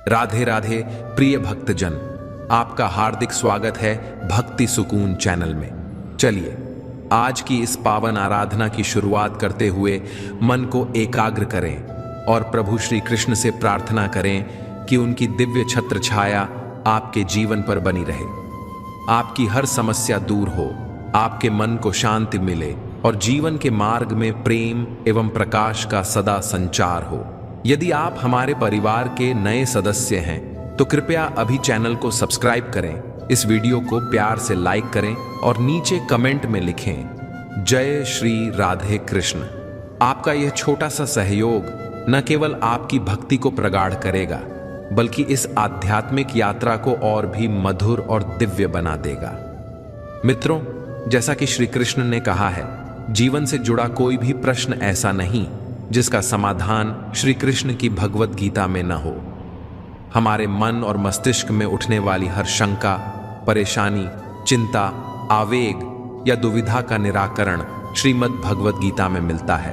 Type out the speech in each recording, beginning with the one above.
राधे राधे प्रिय भक्तजन, आपका हार्दिक स्वागत है भक्ति सुकून चैनल में। चलिए आज की इस पावन आराधना की शुरुआत करते हुए मन को एकाग्र करें और प्रभु श्री कृष्ण से प्रार्थना करें कि उनकी दिव्य छत्र छाया आपके जीवन पर बनी रहे, आपकी हर समस्या दूर हो, आपके मन को शांति मिले और जीवन के मार्ग में प्रेम एवं प्रकाश का सदा संचार हो। यदि आप हमारे परिवार के नए सदस्य हैं तो कृपया अभी चैनल को सब्सक्राइब करें, इस वीडियो को प्यार से लाइक करें और नीचे कमेंट में लिखें जय श्री राधे कृष्ण। आपका यह छोटा सा सहयोग न केवल आपकी भक्ति को प्रगाढ़ करेगा बल्कि इस आध्यात्मिक यात्रा को और भी मधुर और दिव्य बना देगा। मित्रों, जैसा कि श्री कृष्ण ने कहा है, जीवन से जुड़ा कोई भी प्रश्न ऐसा नहीं जिसका समाधान श्री कृष्ण की भगवत गीता में न हो। हमारे मन और मस्तिष्क में उठने वाली हर शंका, परेशानी, चिंता, आवेग या दुविधा का निराकरण श्रीमद् भगवत गीता में मिलता है।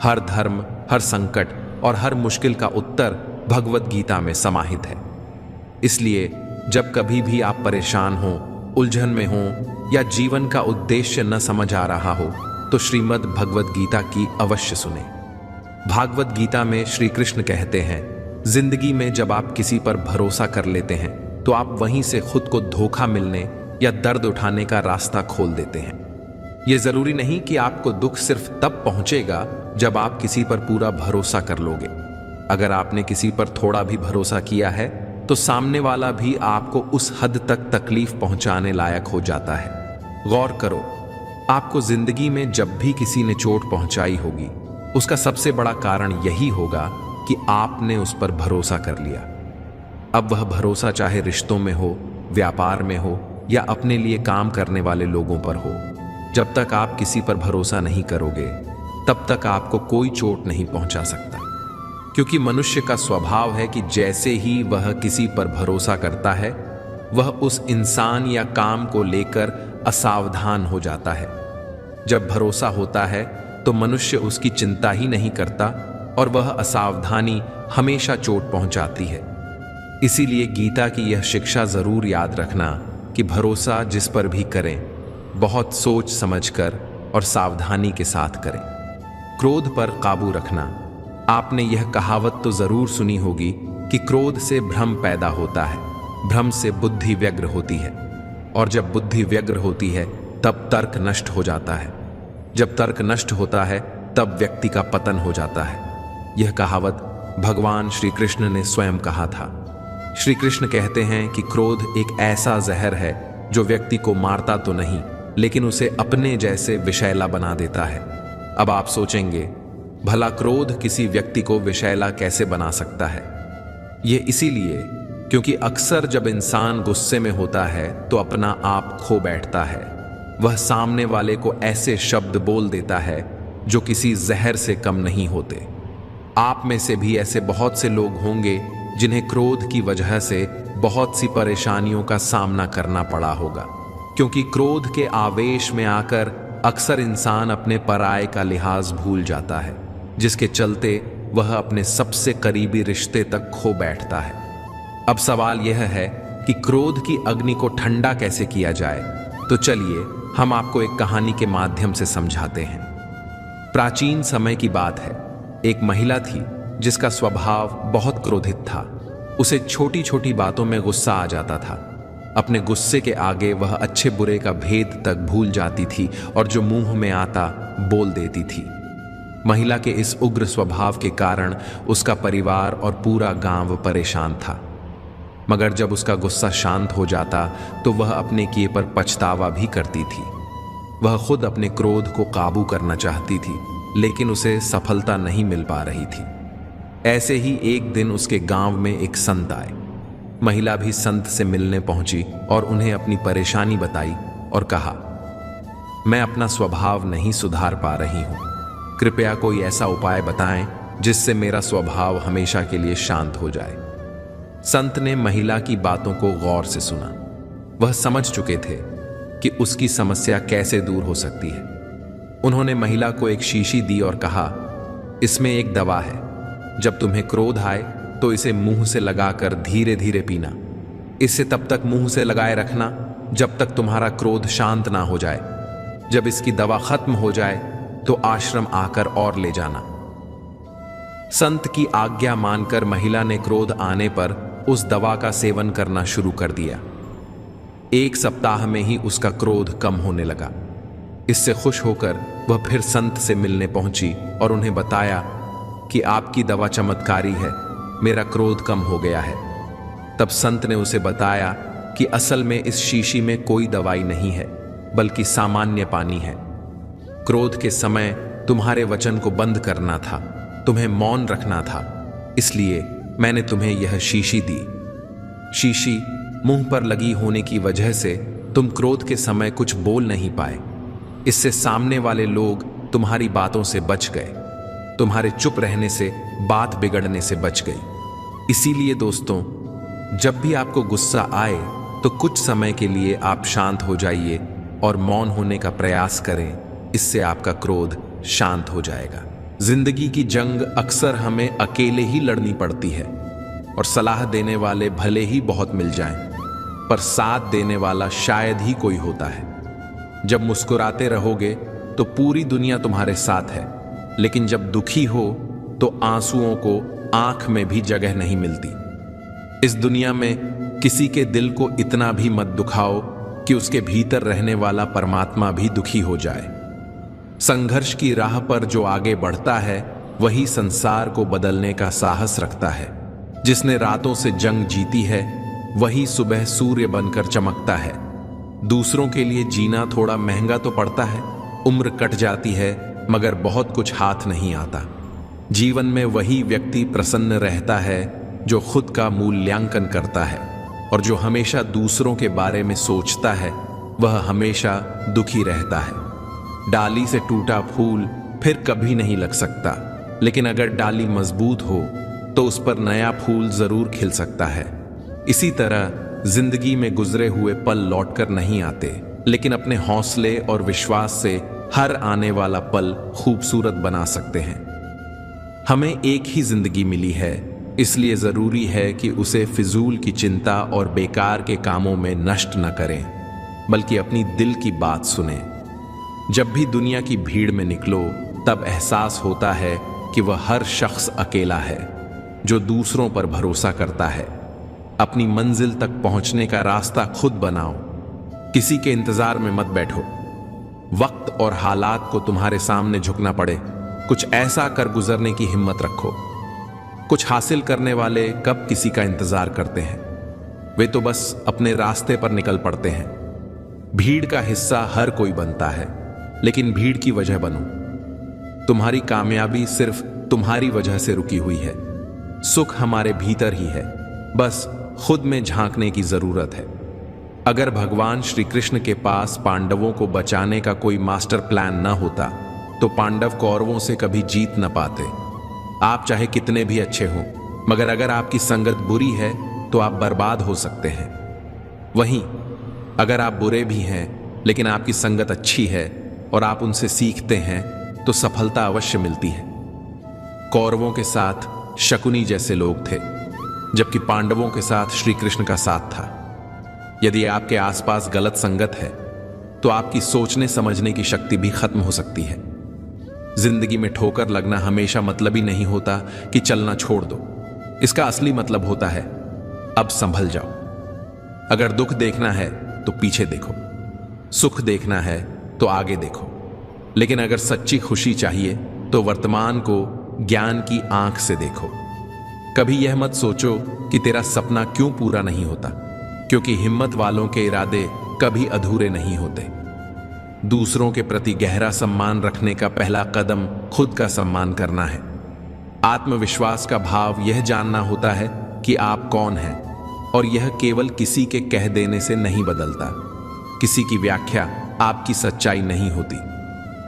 हर धर्म, हर संकट और हर मुश्किल का उत्तर भगवत गीता में समाहित है। इसलिए जब कभी भी आप परेशान हो, उलझन में हो या जीवन का उद्देश्य न समझ आ रहा हो तो श्रीमद् भगवत गीता की अवश्य सुने। भागवत गीता में श्री कृष्ण कहते हैं, जिंदगी में जब आप किसी पर भरोसा कर लेते हैं तो आप वहीं से खुद को धोखा मिलने या दर्द उठाने का रास्ता खोल देते हैं। यह जरूरी नहीं कि आपको दुख सिर्फ तब पहुंचेगा जब आप किसी पर पूरा भरोसा कर लोगे। अगर आपने किसी पर थोड़ा भी भरोसा किया है तो सामने वाला भी आपको उस हद तक तकलीफ पहुंचाने लायक हो जाता है। गौर करो, आपको जिंदगी में जब भी किसी ने चोट पहुंचाई होगी उसका सबसे बड़ा कारण यही होगा कि आपने उस पर भरोसा कर लिया। अब वह भरोसा चाहे रिश्तों में हो, व्यापार में हो या अपने लिए काम करने वाले लोगों पर हो, जब तक आप किसी पर भरोसा नहीं करोगे तब तक आपको कोई चोट नहीं पहुंचा सकता। क्योंकि मनुष्य का स्वभाव है कि जैसे ही वह किसी पर भरोसा करता है वह उस इंसान या काम को लेकर असावधान हो जाता है। जब भरोसा होता है तो मनुष्य उसकी चिंता ही नहीं करता और वह असावधानी हमेशा चोट पहुंचाती है। इसीलिए गीता की यह शिक्षा जरूर याद रखना कि भरोसा जिस पर भी करें बहुत सोच समझकर और सावधानी के साथ करें। क्रोध पर काबू रखना। आपने यह कहावत तो जरूर सुनी होगी कि क्रोध से भ्रम पैदा होता है, भ्रम से बुद्धि व्यग्र होती है और जब बुद्धि व्यग्र होती है तब तर्क नष्ट हो जाता है। जब तर्क नष्ट होता है तब व्यक्ति का पतन हो जाता है। यह कहावत भगवान श्री कृष्ण ने स्वयं कहा था। श्री कृष्ण कहते हैं कि क्रोध एक ऐसा जहर है जो व्यक्ति को मारता तो नहीं लेकिन उसे अपने जैसे विषैला बना देता है। अब आप सोचेंगे, भला क्रोध किसी व्यक्ति को विषैला कैसे बना सकता है? यह इसीलिए क्योंकि अक्सर जब इंसान गुस्से में होता है तो अपना आप खो बैठता है। वह सामने वाले को ऐसे शब्द बोल देता है जो किसी जहर से कम नहीं होते। आप में से भी ऐसे बहुत से लोग होंगे जिन्हें क्रोध की वजह से बहुत सी परेशानियों का सामना करना पड़ा होगा। क्योंकि क्रोध के आवेश में आकर अक्सर इंसान अपने पराये का लिहाज भूल जाता है, जिसके चलते वह अपने सबसे करीबी रिश्ते तक खो बैठता है। अब सवाल यह है कि क्रोध की अग्नि को ठंडा कैसे किया जाए? तो चलिए हम आपको एक कहानी के माध्यम से समझाते हैं। प्राचीन समय की बात है, एक महिला थी जिसका स्वभाव बहुत क्रोधित था। उसे छोटी छोटी बातों में गुस्सा आ जाता था। अपने गुस्से के आगे वह अच्छे बुरे का भेद तक भूल जाती थी और जो मुंह में आता बोल देती थी। महिला के इस उग्र स्वभाव के कारण उसका परिवार और पूरा गांव परेशान था। मगर जब उसका गुस्सा शांत हो जाता तो वह अपने किए पर पछतावा भी करती थी। वह खुद अपने क्रोध को काबू करना चाहती थी लेकिन उसे सफलता नहीं मिल पा रही थी। ऐसे ही एक दिन उसके गांव में एक संत आए। महिला भी संत से मिलने पहुंची और उन्हें अपनी परेशानी बताई और कहा, मैं अपना स्वभाव नहीं सुधार पा रही हूं, कृपया कोई ऐसा उपाय बताएं जिससे मेरा स्वभाव हमेशा के लिए शांत हो जाए। संत ने महिला की बातों को गौर से सुना। वह समझ चुके थे कि उसकी समस्या कैसे दूर हो सकती है। उन्होंने महिला को एक शीशी दी और कहा, इसमें एक दवा है। जब तुम्हें क्रोध आए तो इसे मुंह से लगाकर धीरे धीरे पीना। इसे तब तक मुंह से लगाए रखना जब तक तुम्हारा क्रोध शांत ना हो जाए। जब इसकी दवा खत्म हो जाए तो आश्रम आकर और ले जाना। संत की आज्ञा मानकर महिला ने क्रोध आने पर उस दवा का सेवन करना शुरू कर दिया। 1 सप्ताह में ही उसका क्रोध कम होने लगा। इससे खुश होकर वह फिर संत से मिलने पहुंची और उन्हें बताया कि आपकी दवा चमत्कारी है, मेरा क्रोध कम हो गया है। तब संत ने उसे बताया कि असल में इस शीशी में कोई दवाई नहीं है, बल्कि सामान्य पानी है। क्रोध के समय तुम्हारे वचन को बंद करना था, तुम्हें मौन रखना था, इसलिए मैंने तुम्हें यह शीशी दी। शीशी मुंह पर लगी होने की वजह से तुम क्रोध के समय कुछ बोल नहीं पाए। इससे सामने वाले लोग तुम्हारी बातों से बच गए, तुम्हारे चुप रहने से बात बिगड़ने से बच गई। इसीलिए दोस्तों, जब भी आपको गुस्सा आए तो कुछ समय के लिए आप शांत हो जाइए और मौन होने का प्रयास करें। इससे आपका क्रोध शांत हो जाएगा। जिंदगी की जंग अक्सर हमें अकेले ही लड़नी पड़ती है और सलाह देने वाले भले ही बहुत मिल जाएं, पर साथ देने वाला शायद ही कोई होता है। जब मुस्कुराते रहोगे तो पूरी दुनिया तुम्हारे साथ है, लेकिन जब दुखी हो तो आंसुओं को आंख में भी जगह नहीं मिलती। इस दुनिया में किसी के दिल को इतना भी मत दुखाओ कि उसके भीतर रहने वाला परमात्मा भी दुखी हो जाए। संघर्ष की राह पर जो आगे बढ़ता है वही संसार को बदलने का साहस रखता है। जिसने रातों से जंग जीती है वही सुबह सूर्य बनकर चमकता है। दूसरों के लिए जीना थोड़ा महंगा तो पड़ता है, उम्र कट जाती है, मगर बहुत कुछ हाथ नहीं आता। जीवन में वही व्यक्ति प्रसन्न रहता है जो खुद का मूल्यांकन करता है, और जो हमेशा दूसरों के बारे में सोचता है वह हमेशा दुखी रहता है। डाली से टूटा फूल फिर कभी नहीं लग सकता, लेकिन अगर डाली मजबूत हो तो उस पर नया फूल जरूर खिल सकता है। इसी तरह जिंदगी में गुजरे हुए पल लौटकर नहीं आते, लेकिन अपने हौसले और विश्वास से हर आने वाला पल खूबसूरत बना सकते हैं। हमें एक ही जिंदगी मिली है, इसलिए जरूरी है कि उसे फिजूल की चिंता और बेकार के कामों में नष्ट न करें, बल्कि अपनी दिल की बात सुने। जब भी दुनिया की भीड़ में निकलो तब एहसास होता है कि वह हर शख्स अकेला है जो दूसरों पर भरोसा करता है। अपनी मंजिल तक पहुंचने का रास्ता खुद बनाओ, किसी के इंतजार में मत बैठो। वक्त और हालात को तुम्हारे सामने झुकना पड़े, कुछ ऐसा कर गुजरने की हिम्मत रखो। कुछ हासिल करने वाले कब किसी का इंतजार करते हैं, वे तो बस अपने रास्ते पर निकल पड़ते हैं। भीड़ का हिस्सा हर कोई बनता है, लेकिन भीड़ की वजह बनो। तुम्हारी कामयाबी सिर्फ तुम्हारी वजह से रुकी हुई है। सुख हमारे भीतर ही है, बस खुद में झांकने की जरूरत है। अगर भगवान श्री कृष्ण के पास पांडवों को बचाने का कोई मास्टर प्लान न होता तो पांडव कौरवों से कभी जीत न पाते। आप चाहे कितने भी अच्छे हों, मगर अगर आपकी संगत बुरी है तो आप बर्बाद हो सकते हैं। वहीं अगर आप बुरे भी हैं लेकिन आपकी संगत अच्छी है और आप उनसे सीखते हैं तो सफलता अवश्य मिलती है। कौरवों के साथ शकुनी जैसे लोग थे, जबकि पांडवों के साथ श्री कृष्ण का साथ था। यदि आपके आसपास गलत संगत है तो आपकी सोचने समझने की शक्ति भी खत्म हो सकती है। जिंदगी में ठोकर लगना हमेशा मतलबी नहीं होता कि चलना छोड़ दो। इसका असली मतलब होता है अब संभल जाओ। अगर दुख देखना है तो पीछे देखो, सुख देखना है तो आगे देखो, लेकिन अगर सच्ची खुशी चाहिए तो वर्तमान को ज्ञान की आंख से देखो। कभी यह मत सोचो कि तेरा सपना क्यों पूरा नहीं होता, क्योंकि हिम्मत वालों के इरादे कभी अधूरे नहीं होते। दूसरों के प्रति गहरा सम्मान रखने का पहला कदम खुद का सम्मान करना है। आत्मविश्वास का भाव यह जानना होता है कि आप कौन हैं, और यह केवल किसी के कह देने से नहीं बदलता। किसी की व्याख्या आपकी सच्चाई नहीं होती।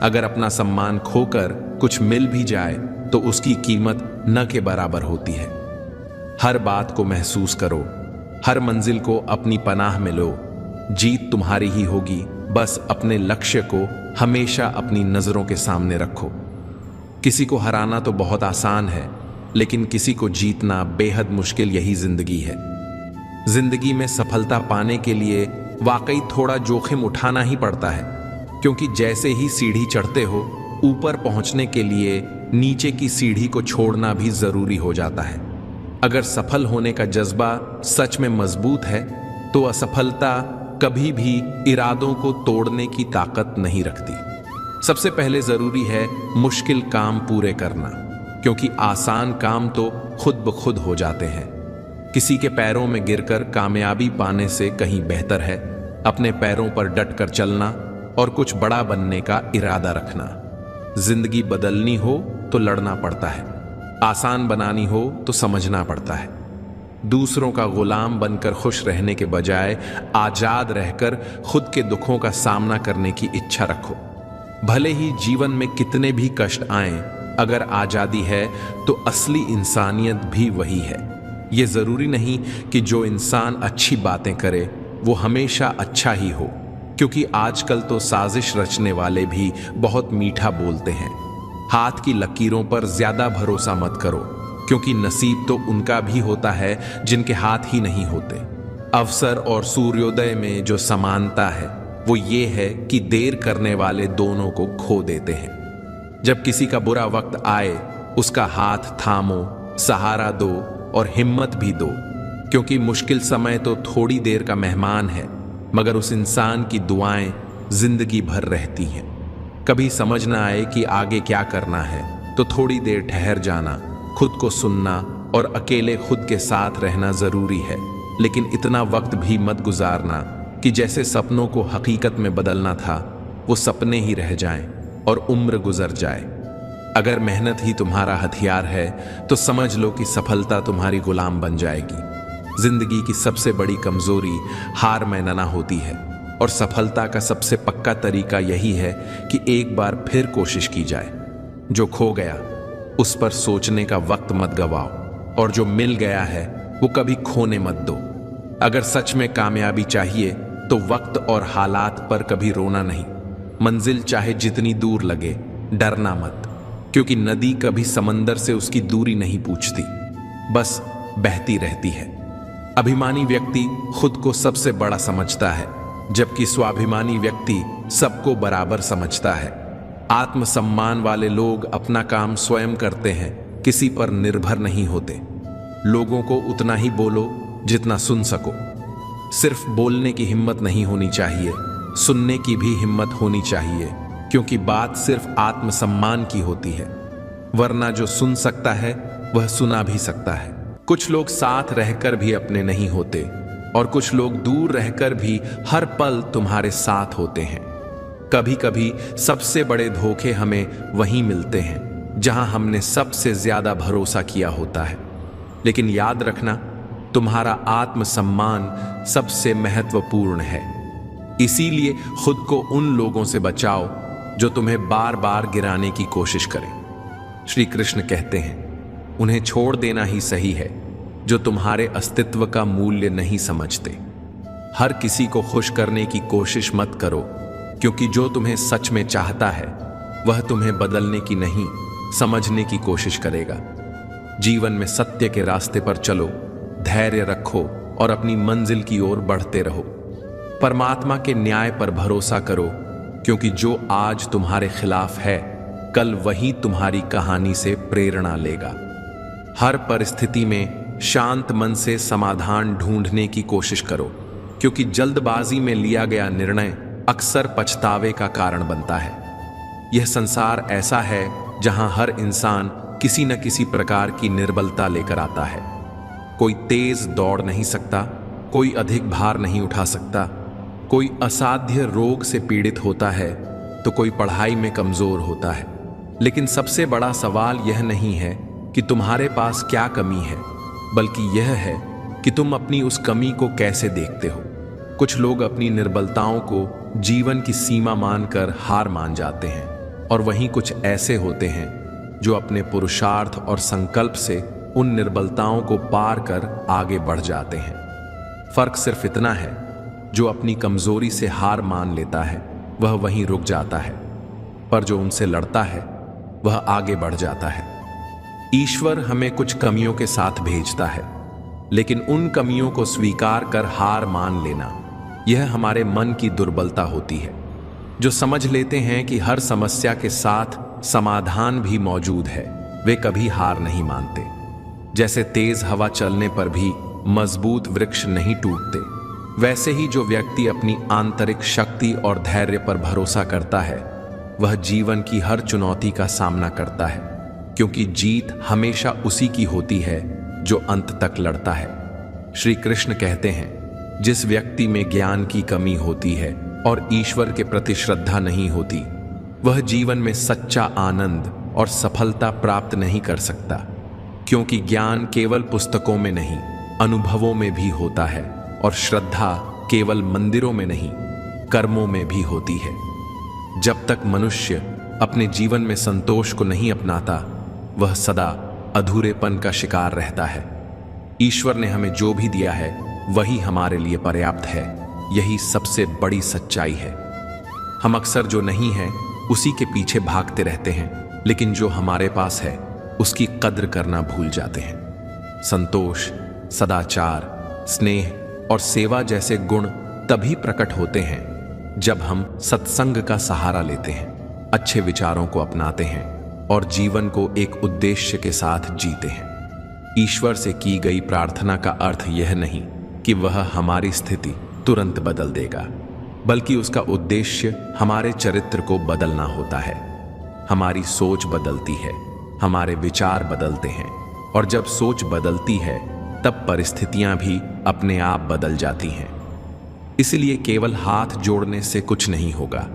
अगर अपना सम्मान खोकर कुछ मिल भी जाए तो उसकी कीमत न के बराबर होती है। हर बात को महसूस करो, हर मंजिल को अपनी पनाह में लो। जीत तुम्हारी ही होगी, बस अपने लक्ष्य को हमेशा अपनी नजरों के सामने रखो। किसी को हराना तो बहुत आसान है, लेकिन किसी को जीतना बेहद मुश्किल यही जिंदगी है। जिंदगी में सफलता पाने के लिए वाकई थोड़ा जोखिम उठाना ही पड़ता है, क्योंकि जैसे ही सीढ़ी चढ़ते हो, ऊपर पहुंचने के लिए नीचे की सीढ़ी को छोड़ना भी जरूरी हो जाता है। अगर सफल होने का जज्बा सच में मजबूत है तो असफलता कभी भी इरादों को तोड़ने की ताकत नहीं रखती। सबसे पहले जरूरी है मुश्किल काम पूरे करना, क्योंकि आसान काम तो खुद ब खुद हो जाते हैं। किसी के पैरों में गिरकर कामयाबी पाने से कहीं बेहतर है अपने पैरों पर डटकर चलना और कुछ बड़ा बनने का इरादा रखना। जिंदगी बदलनी हो तो लड़ना पड़ता है, आसान बनानी हो तो समझना पड़ता है। दूसरों का गुलाम बनकर खुश रहने के बजाय आजाद रहकर खुद के दुखों का सामना करने की इच्छा रखो। भले ही जीवन में कितने भी कष्ट आएं, अगर आजादी है तो असली इंसानियत भी वही है। ये जरूरी नहीं कि जो इंसान अच्छी बातें करे वो हमेशा अच्छा ही हो, क्योंकि आजकल तो साजिश रचने वाले भी बहुत मीठा बोलते हैं। हाथ की लकीरों पर ज्यादा भरोसा मत करो, क्योंकि नसीब तो उनका भी होता है जिनके हाथ ही नहीं होते। अवसर और सूर्योदय में जो समानता है वो ये है कि देर करने वाले दोनों को खो देते हैं। जब किसी का बुरा वक्त आए, उसका हाथ थामो, सहारा दो और हिम्मत भी दो, क्योंकि मुश्किल समय तो थोड़ी देर का मेहमान है, मगर उस इंसान की दुआएं जिंदगी भर रहती हैं। कभी समझ ना आए कि आगे क्या करना है तो थोड़ी देर ठहर जाना, खुद को सुनना और अकेले खुद के साथ रहना जरूरी है। लेकिन इतना वक्त भी मत गुजारना कि जैसे सपनों को हकीकत में बदलना था वो सपने ही रह जाएं और उम्र गुजर जाए। अगर मेहनत ही तुम्हारा हथियार है तो समझ लो कि सफलता तुम्हारी गुलाम बन जाएगी। जिंदगी की सबसे बड़ी कमजोरी हार मानना होती है, और सफलता का सबसे पक्का तरीका यही है कि एक बार फिर कोशिश की जाए। जो खो गया उस पर सोचने का वक्त मत गवाओ, और जो मिल गया है वो कभी खोने मत दो। अगर सच में कामयाबी चाहिए तो वक्त और हालात पर कभी रोना नहीं। मंजिल चाहे जितनी दूर लगे, डरना मत, क्योंकि नदी कभी समंदर से उसकी दूरी नहीं पूछती, बस बहती रहती है। अभिमानी व्यक्ति खुद को सबसे बड़ा समझता है, जबकि स्वाभिमानी व्यक्ति सबको बराबर समझता है। आत्मसम्मान वाले लोग अपना काम स्वयं करते हैं, किसी पर निर्भर नहीं होते। लोगों को उतना ही बोलो जितना सुन सको। सिर्फ बोलने की हिम्मत नहीं होनी चाहिए, सुनने की भी हिम्मत होनी चाहिए, क्योंकि बात सिर्फ आत्मसम्मान की होती है। वरना जो सुन सकता है वह सुना भी सकता है। कुछ लोग साथ रहकर भी अपने नहीं होते, और कुछ लोग दूर रहकर भी हर पल तुम्हारे साथ होते हैं। कभी कभी सबसे बड़े धोखे हमें वहीं मिलते हैं जहां हमने सबसे ज्यादा भरोसा किया होता है। लेकिन याद रखना, तुम्हारा आत्मसम्मान सबसे महत्वपूर्ण है। इसीलिए खुद को उन लोगों से बचाओ जो तुम्हें बार बार गिराने की कोशिश करें। श्री कृष्ण कहते हैं, उन्हें छोड़ देना ही सही है जो तुम्हारे अस्तित्व का मूल्य नहीं समझते। हर किसी को खुश करने की कोशिश मत करो, क्योंकि जो तुम्हें सच में चाहता है वह तुम्हें बदलने की नहीं, समझने की कोशिश करेगा। जीवन में सत्य के रास्ते पर चलो, धैर्य रखो और अपनी मंजिल की ओर बढ़ते रहो। परमात्मा के न्याय पर भरोसा करो, क्योंकि जो आज तुम्हारे खिलाफ है, कल वही तुम्हारी कहानी से प्रेरणा लेगा। हर परिस्थिति में शांत मन से समाधान ढूंढने की कोशिश करो, क्योंकि जल्दबाजी में लिया गया निर्णय अक्सर पछतावे का कारण बनता है। यह संसार ऐसा है जहां हर इंसान किसी न किसी प्रकार की निर्बलता लेकर आता है। कोई तेज दौड़ नहीं सकता, कोई अधिक भार नहीं उठा सकता, कोई असाध्य रोग से पीड़ित होता है तो कोई पढ़ाई में कमजोर होता है। लेकिन सबसे बड़ा सवाल यह नहीं है कि तुम्हारे पास क्या कमी है, बल्कि यह है कि तुम अपनी उस कमी को कैसे देखते हो। कुछ लोग अपनी निर्बलताओं को जीवन की सीमा मानकर हार मान जाते हैं, और वहीं कुछ ऐसे होते हैं जो अपने पुरुषार्थ और संकल्प से उन निर्बलताओं को पार कर आगे बढ़ जाते हैं। फर्क सिर्फ इतना है, जो अपनी कमजोरी से हार मान लेता है वह वहीं रुक जाता है, पर जो उनसे लड़ता है वह आगे बढ़ जाता है। ईश्वर हमें कुछ कमियों के साथ भेजता है, लेकिन उन कमियों को स्वीकार कर हार मान लेना, यह हमारे मन की दुर्बलता होती है। जो समझ लेते हैं कि हर समस्या के साथ समाधान भी मौजूद है, वे कभी हार नहीं मानते। जैसे तेज हवा चलने पर भी मजबूत वृक्ष नहीं टूटते, वैसे ही जो व्यक्ति अपनी आंतरिक शक्ति और धैर्य पर भरोसा करता है, वह जीवन की हर चुनौती का सामना करता है, क्योंकि जीत हमेशा उसी की होती है जो अंत तक लड़ता है। श्री कृष्ण कहते हैं, जिस व्यक्ति में ज्ञान की कमी होती है और ईश्वर के प्रति श्रद्धा नहीं होती, वह जीवन में सच्चा आनंद और सफलता प्राप्त नहीं कर सकता, क्योंकि ज्ञान केवल पुस्तकों में नहीं, अनुभवों में भी होता है, और श्रद्धा केवल मंदिरों में नहीं, कर्मों में भी होती है। जब तक मनुष्य अपने जीवन में संतोष को नहीं अपनाता, वह सदा अधूरेपन का शिकार रहता है। ईश्वर ने हमें जो भी दिया है वही हमारे लिए पर्याप्त है, यही सबसे बड़ी सच्चाई है। हम अक्सर जो नहीं है उसी के पीछे भागते रहते हैं, लेकिन जो हमारे पास है उसकी कद्र करना भूल जाते हैं। संतोष, सदाचार, स्नेह और सेवा जैसे गुण तभी प्रकट होते हैं जब हम सत्संग का सहारा लेते हैं, अच्छे विचारों को अपनाते हैं और जीवन को एक उद्देश्य के साथ जीते हैं। ईश्वर से की गई प्रार्थना का अर्थ यह नहीं कि वह हमारी स्थिति तुरंत बदल देगा, बल्कि उसका उद्देश्य हमारे चरित्र को बदलना होता है। हमारी सोच बदलती है, हमारे विचार बदलते हैं, और जब सोच बदलती है तब परिस्थितियां भी अपने आप बदल जाती हैं। इसलिए केवल हाथ जोड़ने से कुछ नहीं होगा,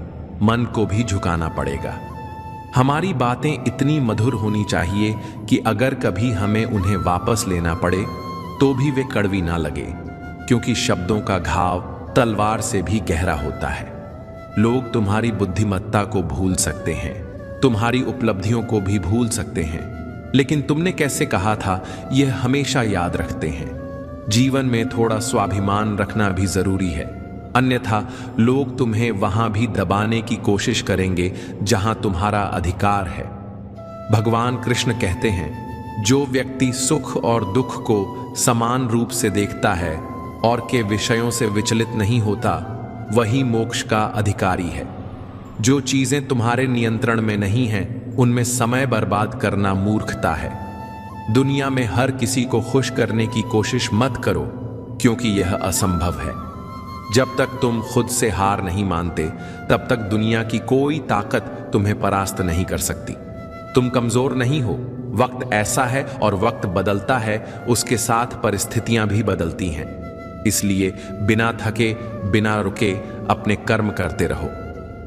मन को भी झुकाना पड़ेगा। हमारी बातें इतनी मधुर होनी चाहिए कि अगर कभी हमें उन्हें वापस लेना पड़े तो भी वे कड़वी ना लगे, क्योंकि शब्दों का घाव तलवार से भी गहरा होता है। लोग तुम्हारी बुद्धिमत्ता को भूल सकते हैं, तुम्हारी उपलब्धियों को भी भूल सकते हैं, लेकिन तुमने कैसे कहा था यह हमेशा याद रखते हैं। जीवन में थोड़ा स्वाभिमान रखना भी जरूरी है, अन्यथा लोग तुम्हें वहां भी दबाने की कोशिश करेंगे जहां तुम्हारा अधिकार है। भगवान कृष्ण कहते हैं, जो व्यक्ति सुख और दुख को समान रूप से देखता है और के विषयों से विचलित नहीं होता, वही मोक्ष का अधिकारी है। जो चीजें तुम्हारे नियंत्रण में नहीं हैं, उनमें समय बर्बाद करना मूर्खता है। दुनिया में हर किसी को खुश करने की कोशिश मत करो, क्योंकि यह असंभव है। जब तक तुम खुद से हार नहीं मानते, तब तक दुनिया की कोई ताकत तुम्हें परास्त नहीं कर सकती। तुम कमजोर नहीं हो, वक्त ऐसा है और वक्त बदलता है, उसके साथ परिस्थितियां भी बदलती हैं। इसलिए बिना थके, बिना रुके अपने कर्म करते रहो।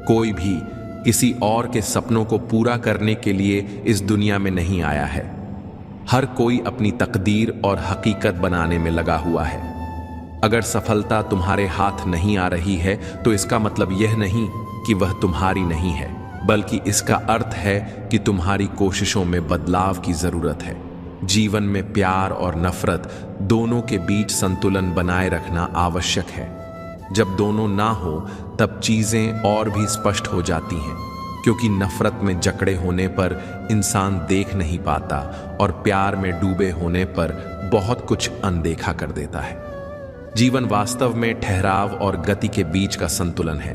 कोई भी किसी और के सपनों को पूरा करने के लिए इस दुनिया में नहीं आया है। हर कोई अपनी तकदीर और हकीकत बनाने में लगा हुआ है। अगर सफलता तुम्हारे हाथ नहीं आ रही है तो इसका मतलब यह नहीं कि वह तुम्हारी नहीं है, बल्कि इसका अर्थ है कि तुम्हारी कोशिशों में बदलाव की जरूरत है। जीवन में प्यार और नफरत दोनों के बीच संतुलन बनाए रखना आवश्यक है। जब दोनों ना हो तब चीजें और भी स्पष्ट हो जाती हैं, क्योंकि नफरत में जकड़े होने पर इंसान देख नहीं पाता और प्यार में डूबे होने पर बहुत कुछ अनदेखा कर देता है। जीवन वास्तव में ठहराव और गति के बीच का संतुलन है।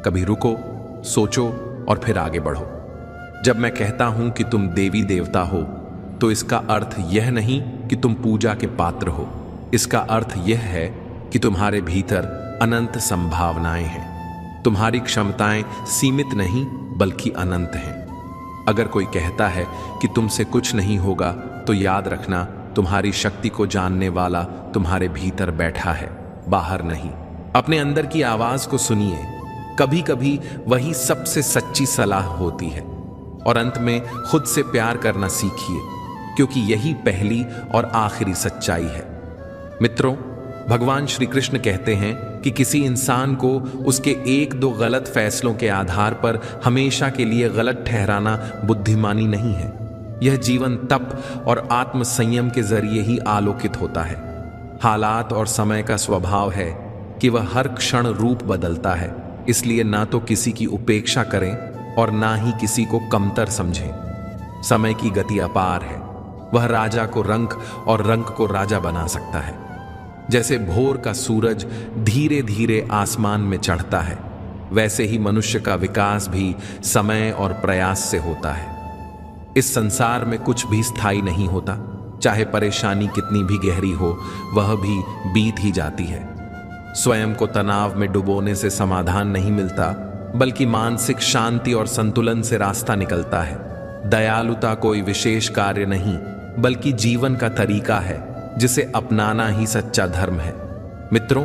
कभी रुको, सोचो और फिर आगे बढ़ो। जब मैं कहता हूं कि तुम देवी देवता हो, तो इसका अर्थ यह नहीं कि तुम पूजा के पात्र हो। इसका अर्थ यह है कि तुम्हारे भीतर अनंत संभावनाएं हैं। तुम्हारी क्षमताएं सीमित नहीं बल्कि अनंत हैं। अगर कोई कहता है कि तुमसे कुछ नहीं होगा, तो याद रखना, तुम्हारी शक्ति को जानने वाला तुम्हारे भीतर बैठा है, बाहर नहीं। अपने अंदर की आवाज को सुनिए, कभी कभी वही सबसे सच्ची सलाह होती है। और अंत में खुद से प्यार करना सीखिए, क्योंकि यही पहली और आखिरी सच्चाई है। मित्रों, भगवान श्री कृष्ण कहते हैं कि किसी इंसान को उसके एक दो गलत फैसलों के आधार पर हमेशा के लिए गलत ठहराना बुद्धिमानी नहीं है। यह जीवन तप और आत्म संयम के जरिए ही आलोकित होता है। हालात और समय का स्वभाव है कि वह हर क्षण रूप बदलता है, इसलिए ना तो किसी की उपेक्षा करें और ना ही किसी को कमतर समझें। समय की गति अपार है, वह राजा को रंक और रंक को राजा बना सकता है। जैसे भोर का सूरज धीरे धीरे आसमान में चढ़ता है, वैसे ही मनुष्य का विकास भी समय और प्रयास से होता है। इस संसार में कुछ भी स्थायी नहीं होता, चाहे परेशानी कितनी भी गहरी हो, वह भी बीत ही जाती है। स्वयं को तनाव में डुबोने से समाधान नहीं मिलता, बल्कि मानसिक शांति और संतुलन से रास्ता निकलता है। दयालुता कोई विशेष कार्य नहीं, बल्कि जीवन का तरीका है, जिसे अपनाना ही सच्चा धर्म है। मित्रों,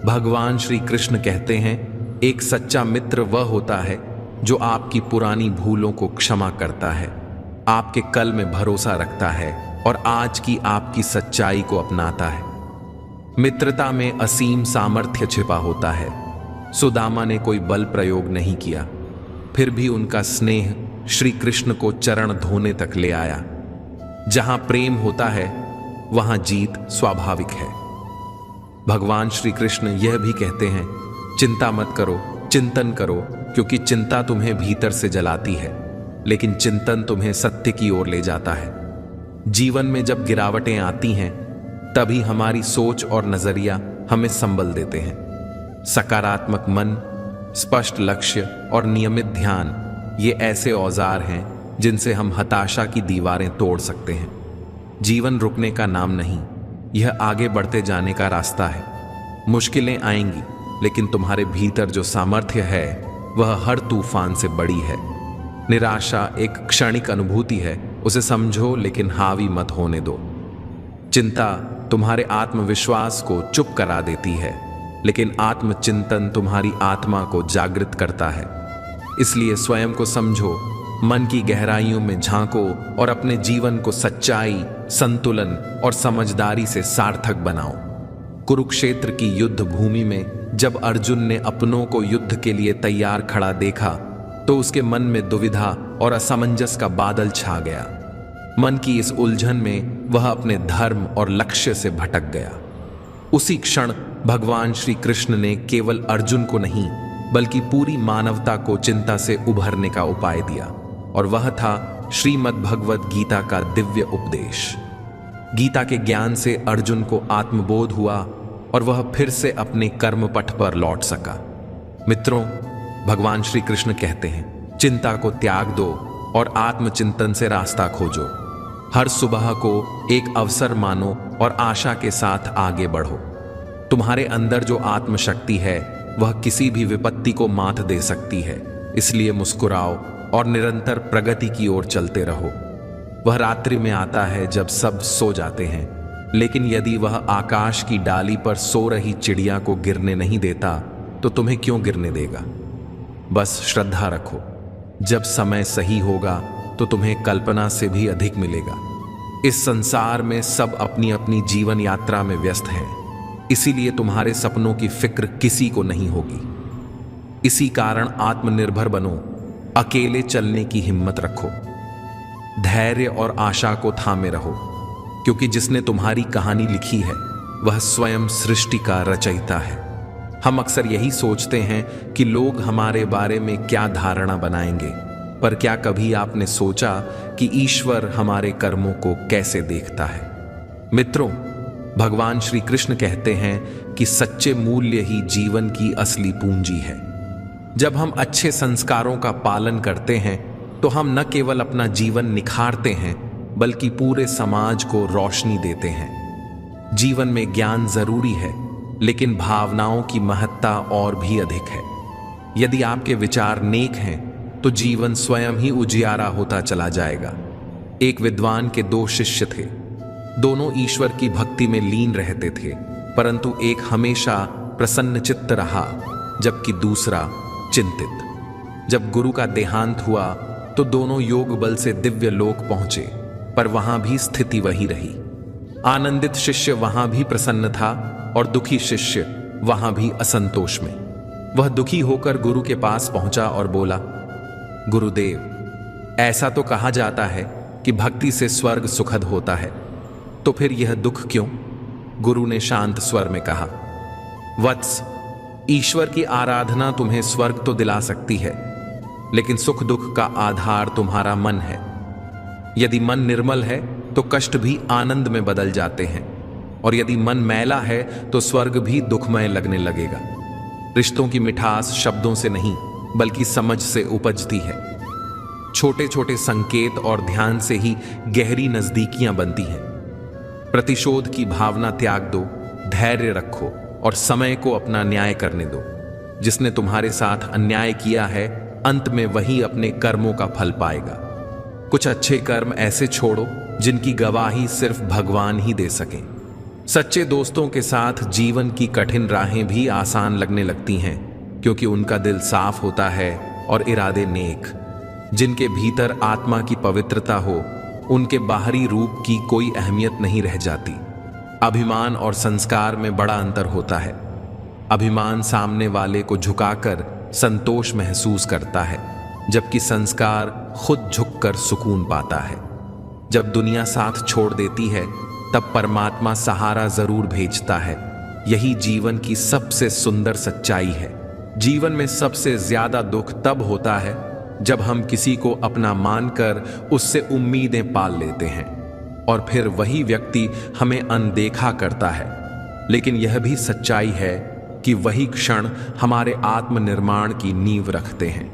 भगवान श्री कृष्ण कहते हैं, एक सच्चा मित्र वह होता है जो आपकी पुरानी भूलों को क्षमा करता है, आपके कल में भरोसा रखता है और आज की आपकी सच्चाई को अपनाता है। मित्रता में असीम सामर्थ्य छिपा होता है। सुदामा ने कोई बल प्रयोग नहीं किया, फिर भी उनका स्नेह श्री कृष्ण को चरण धोने तक ले आया। जहां प्रेम होता है, वहां जीत स्वाभाविक है। भगवान श्री कृष्ण यह भी कहते हैं, चिंता मत करो, चिंतन करो, क्योंकि चिंता तुम्हें भीतर से जलाती है, लेकिन चिंतन तुम्हें सत्य की ओर ले जाता है। जीवन में जब गिरावटें आती हैं, तभी हमारी सोच और नजरिया हमें संबल देते हैं। सकारात्मक मन, स्पष्ट लक्ष्य और नियमित ध्यान, ये ऐसे औजार हैं जिनसे हम हताशा की दीवारें तोड़ सकते हैं। जीवन रुकने का नाम नहीं, यह आगे बढ़ते जाने का रास्ता है। मुश्किलें आएंगी, लेकिन तुम्हारे भीतर जो सामर्थ्य है, वह हर तूफान से बड़ी है। निराशा एक क्षणिक अनुभूति है, उसे समझो लेकिन हावी मत होने दो। चिंता तुम्हारे आत्मविश्वास को चुप करा देती है, लेकिन आत्मचिंतन तुम्हारी आत्मा को जागृत करता है। इसलिए स्वयं को समझो, मन की गहराइयों में झांको और अपने जीवन को सच्चाई, संतुलन और समझदारी से सार्थक बनाओ। कुरुक्षेत्र की युद्ध भूमि में जब अर्जुन ने अपनों को युद्ध के लिए तैयार खड़ा देखा, तो उसके मन में दुविधा और असमंजस का बादल छा गया। मन की इस उलझन में वह अपने धर्म और लक्ष्य से भटक गया। उसी क्षण भगवान श्री कृष्ण ने केवल अर्जुन को नहीं, बल्कि पूरी मानवता को चिंता से उभरने का उपाय दिया, और वह था श्रीमद् भगवद गीता का दिव्य उपदेश। गीता के ज्ञान से अर्जुन को आत्मबोध हुआ और वह फिर से अपने कर्म पथ पर लौट सका। मित्रों, भगवान श्री कृष्ण कहते हैं, चिंता को त्याग दो और आत्मचिंतन से रास्ता खोजो। हर सुबह को एक अवसर मानो और आशा के साथ आगे बढ़ो। तुम्हारे अंदर जो आत्मशक्ति है, वह किसी भी विपत्ति को मात दे सकती है। इसलिए मुस्कुराओ और निरंतर प्रगति की ओर चलते रहो। वह रात्रि में आता है जब सब सो जाते हैं, लेकिन यदि वह आकाश की डाली पर सो रही चिड़िया को गिरने नहीं देता, तो तुम्हें क्यों गिरने देगा? बस श्रद्धा रखो, जब समय सही होगा तो तुम्हें कल्पना से भी अधिक मिलेगा। इस संसार में सब अपनी अपनी जीवन यात्रा में व्यस्त हैं, इसीलिए तुम्हारे सपनों की फिक्र किसी को नहीं होगी। इसी कारण आत्मनिर्भर बनो, अकेले चलने की हिम्मत रखो, धैर्य और आशा को थामे रहो, क्योंकि जिसने तुम्हारी कहानी लिखी है, वह स्वयं सृष्टि का रचयिता है। हम अक्सर यही सोचते हैं कि लोग हमारे बारे में क्या धारणा बनाएंगे, पर क्या कभी आपने सोचा कि ईश्वर हमारे कर्मों को कैसे देखता है? मित्रों, भगवान श्री कृष्ण कहते हैं कि सच्चे मूल्य ही जीवन की असली पूंजी है। जब हम अच्छे संस्कारों का पालन करते हैं, तो हम न केवल अपना जीवन निखारते हैं, बल्कि पूरे समाज को रोशनी देते हैं। जीवन में ज्ञान जरूरी है, लेकिन भावनाओं की महत्ता और भी अधिक है। यदि आपके विचार नेक हैं, तो जीवन स्वयं ही उजियारा होता चला जाएगा। एक विद्वान के 2 शिष्य थे। दोनों ईश्वर की भक्ति में लीन रहते थे, परंतु एक हमेशा प्रसन्न चित्त रहा, जबकि दूसरा चिंतित। जब गुरु का देहांत हुआ, तो दोनों योग बल से दिव्य लोक पहुंचे, पर वहां भी स्थिति वही रही। आनंदित शिष्य वहां भी प्रसन्न था और दुखी शिष्य वहां भी असंतोष में। वह दुखी होकर गुरु के पास पहुंचा और बोला, गुरुदेव, ऐसा तो कहा जाता है कि भक्ति से स्वर्ग सुखद होता है, तो फिर यह दुख क्यों? गुरु ने शांत स्वर में कहा, वत्स, ईश्वर की आराधना तुम्हें स्वर्ग तो दिला सकती है, लेकिन सुख दुख का आधार तुम्हारा मन है। यदि मन निर्मल है, तो कष्ट भी आनंद में बदल जाते हैं, और यदि मन मैला है तो स्वर्ग भी दुखमय लगने लगेगा। रिश्तों की मिठास शब्दों से नहीं बल्कि समझ से उपजती है। छोटे छोटे संकेत और ध्यान से ही गहरी नजदीकियां बनती हैं। प्रतिशोध की भावना त्याग दो, धैर्य रखो और समय को अपना न्याय करने दो। जिसने तुम्हारे साथ अन्याय किया है, अंत में वही अपने कर्मों का फल पाएगा। कुछ अच्छे कर्म ऐसे छोड़ो जिनकी गवाही सिर्फ भगवान ही दे सकें। सच्चे दोस्तों के साथ जीवन की कठिन राहें भी आसान लगने लगती हैं, क्योंकि उनका दिल साफ होता है और इरादे नेक। जिनके भीतर आत्मा की पवित्रता हो, उनके बाहरी रूप की कोई अहमियत नहीं रह जाती। अभिमान और संस्कार में बड़ा अंतर होता है। अभिमान सामने वाले को झुकाकर संतोष महसूस करता है, जबकि संस्कार खुद झुककर सुकून पाता है। जब दुनिया साथ छोड़ देती है, तब परमात्मा सहारा जरूर भेजता है। यही जीवन की सबसे सुंदर सच्चाई है। जीवन में सबसे ज्यादा दुख तब होता है जब हम किसी को अपना मानकर उससे उम्मीदें पाल लेते हैं और फिर वही व्यक्ति हमें अनदेखा करता है। लेकिन यह भी सच्चाई है कि वही क्षण हमारे आत्मनिर्माण की नींव रखते हैं।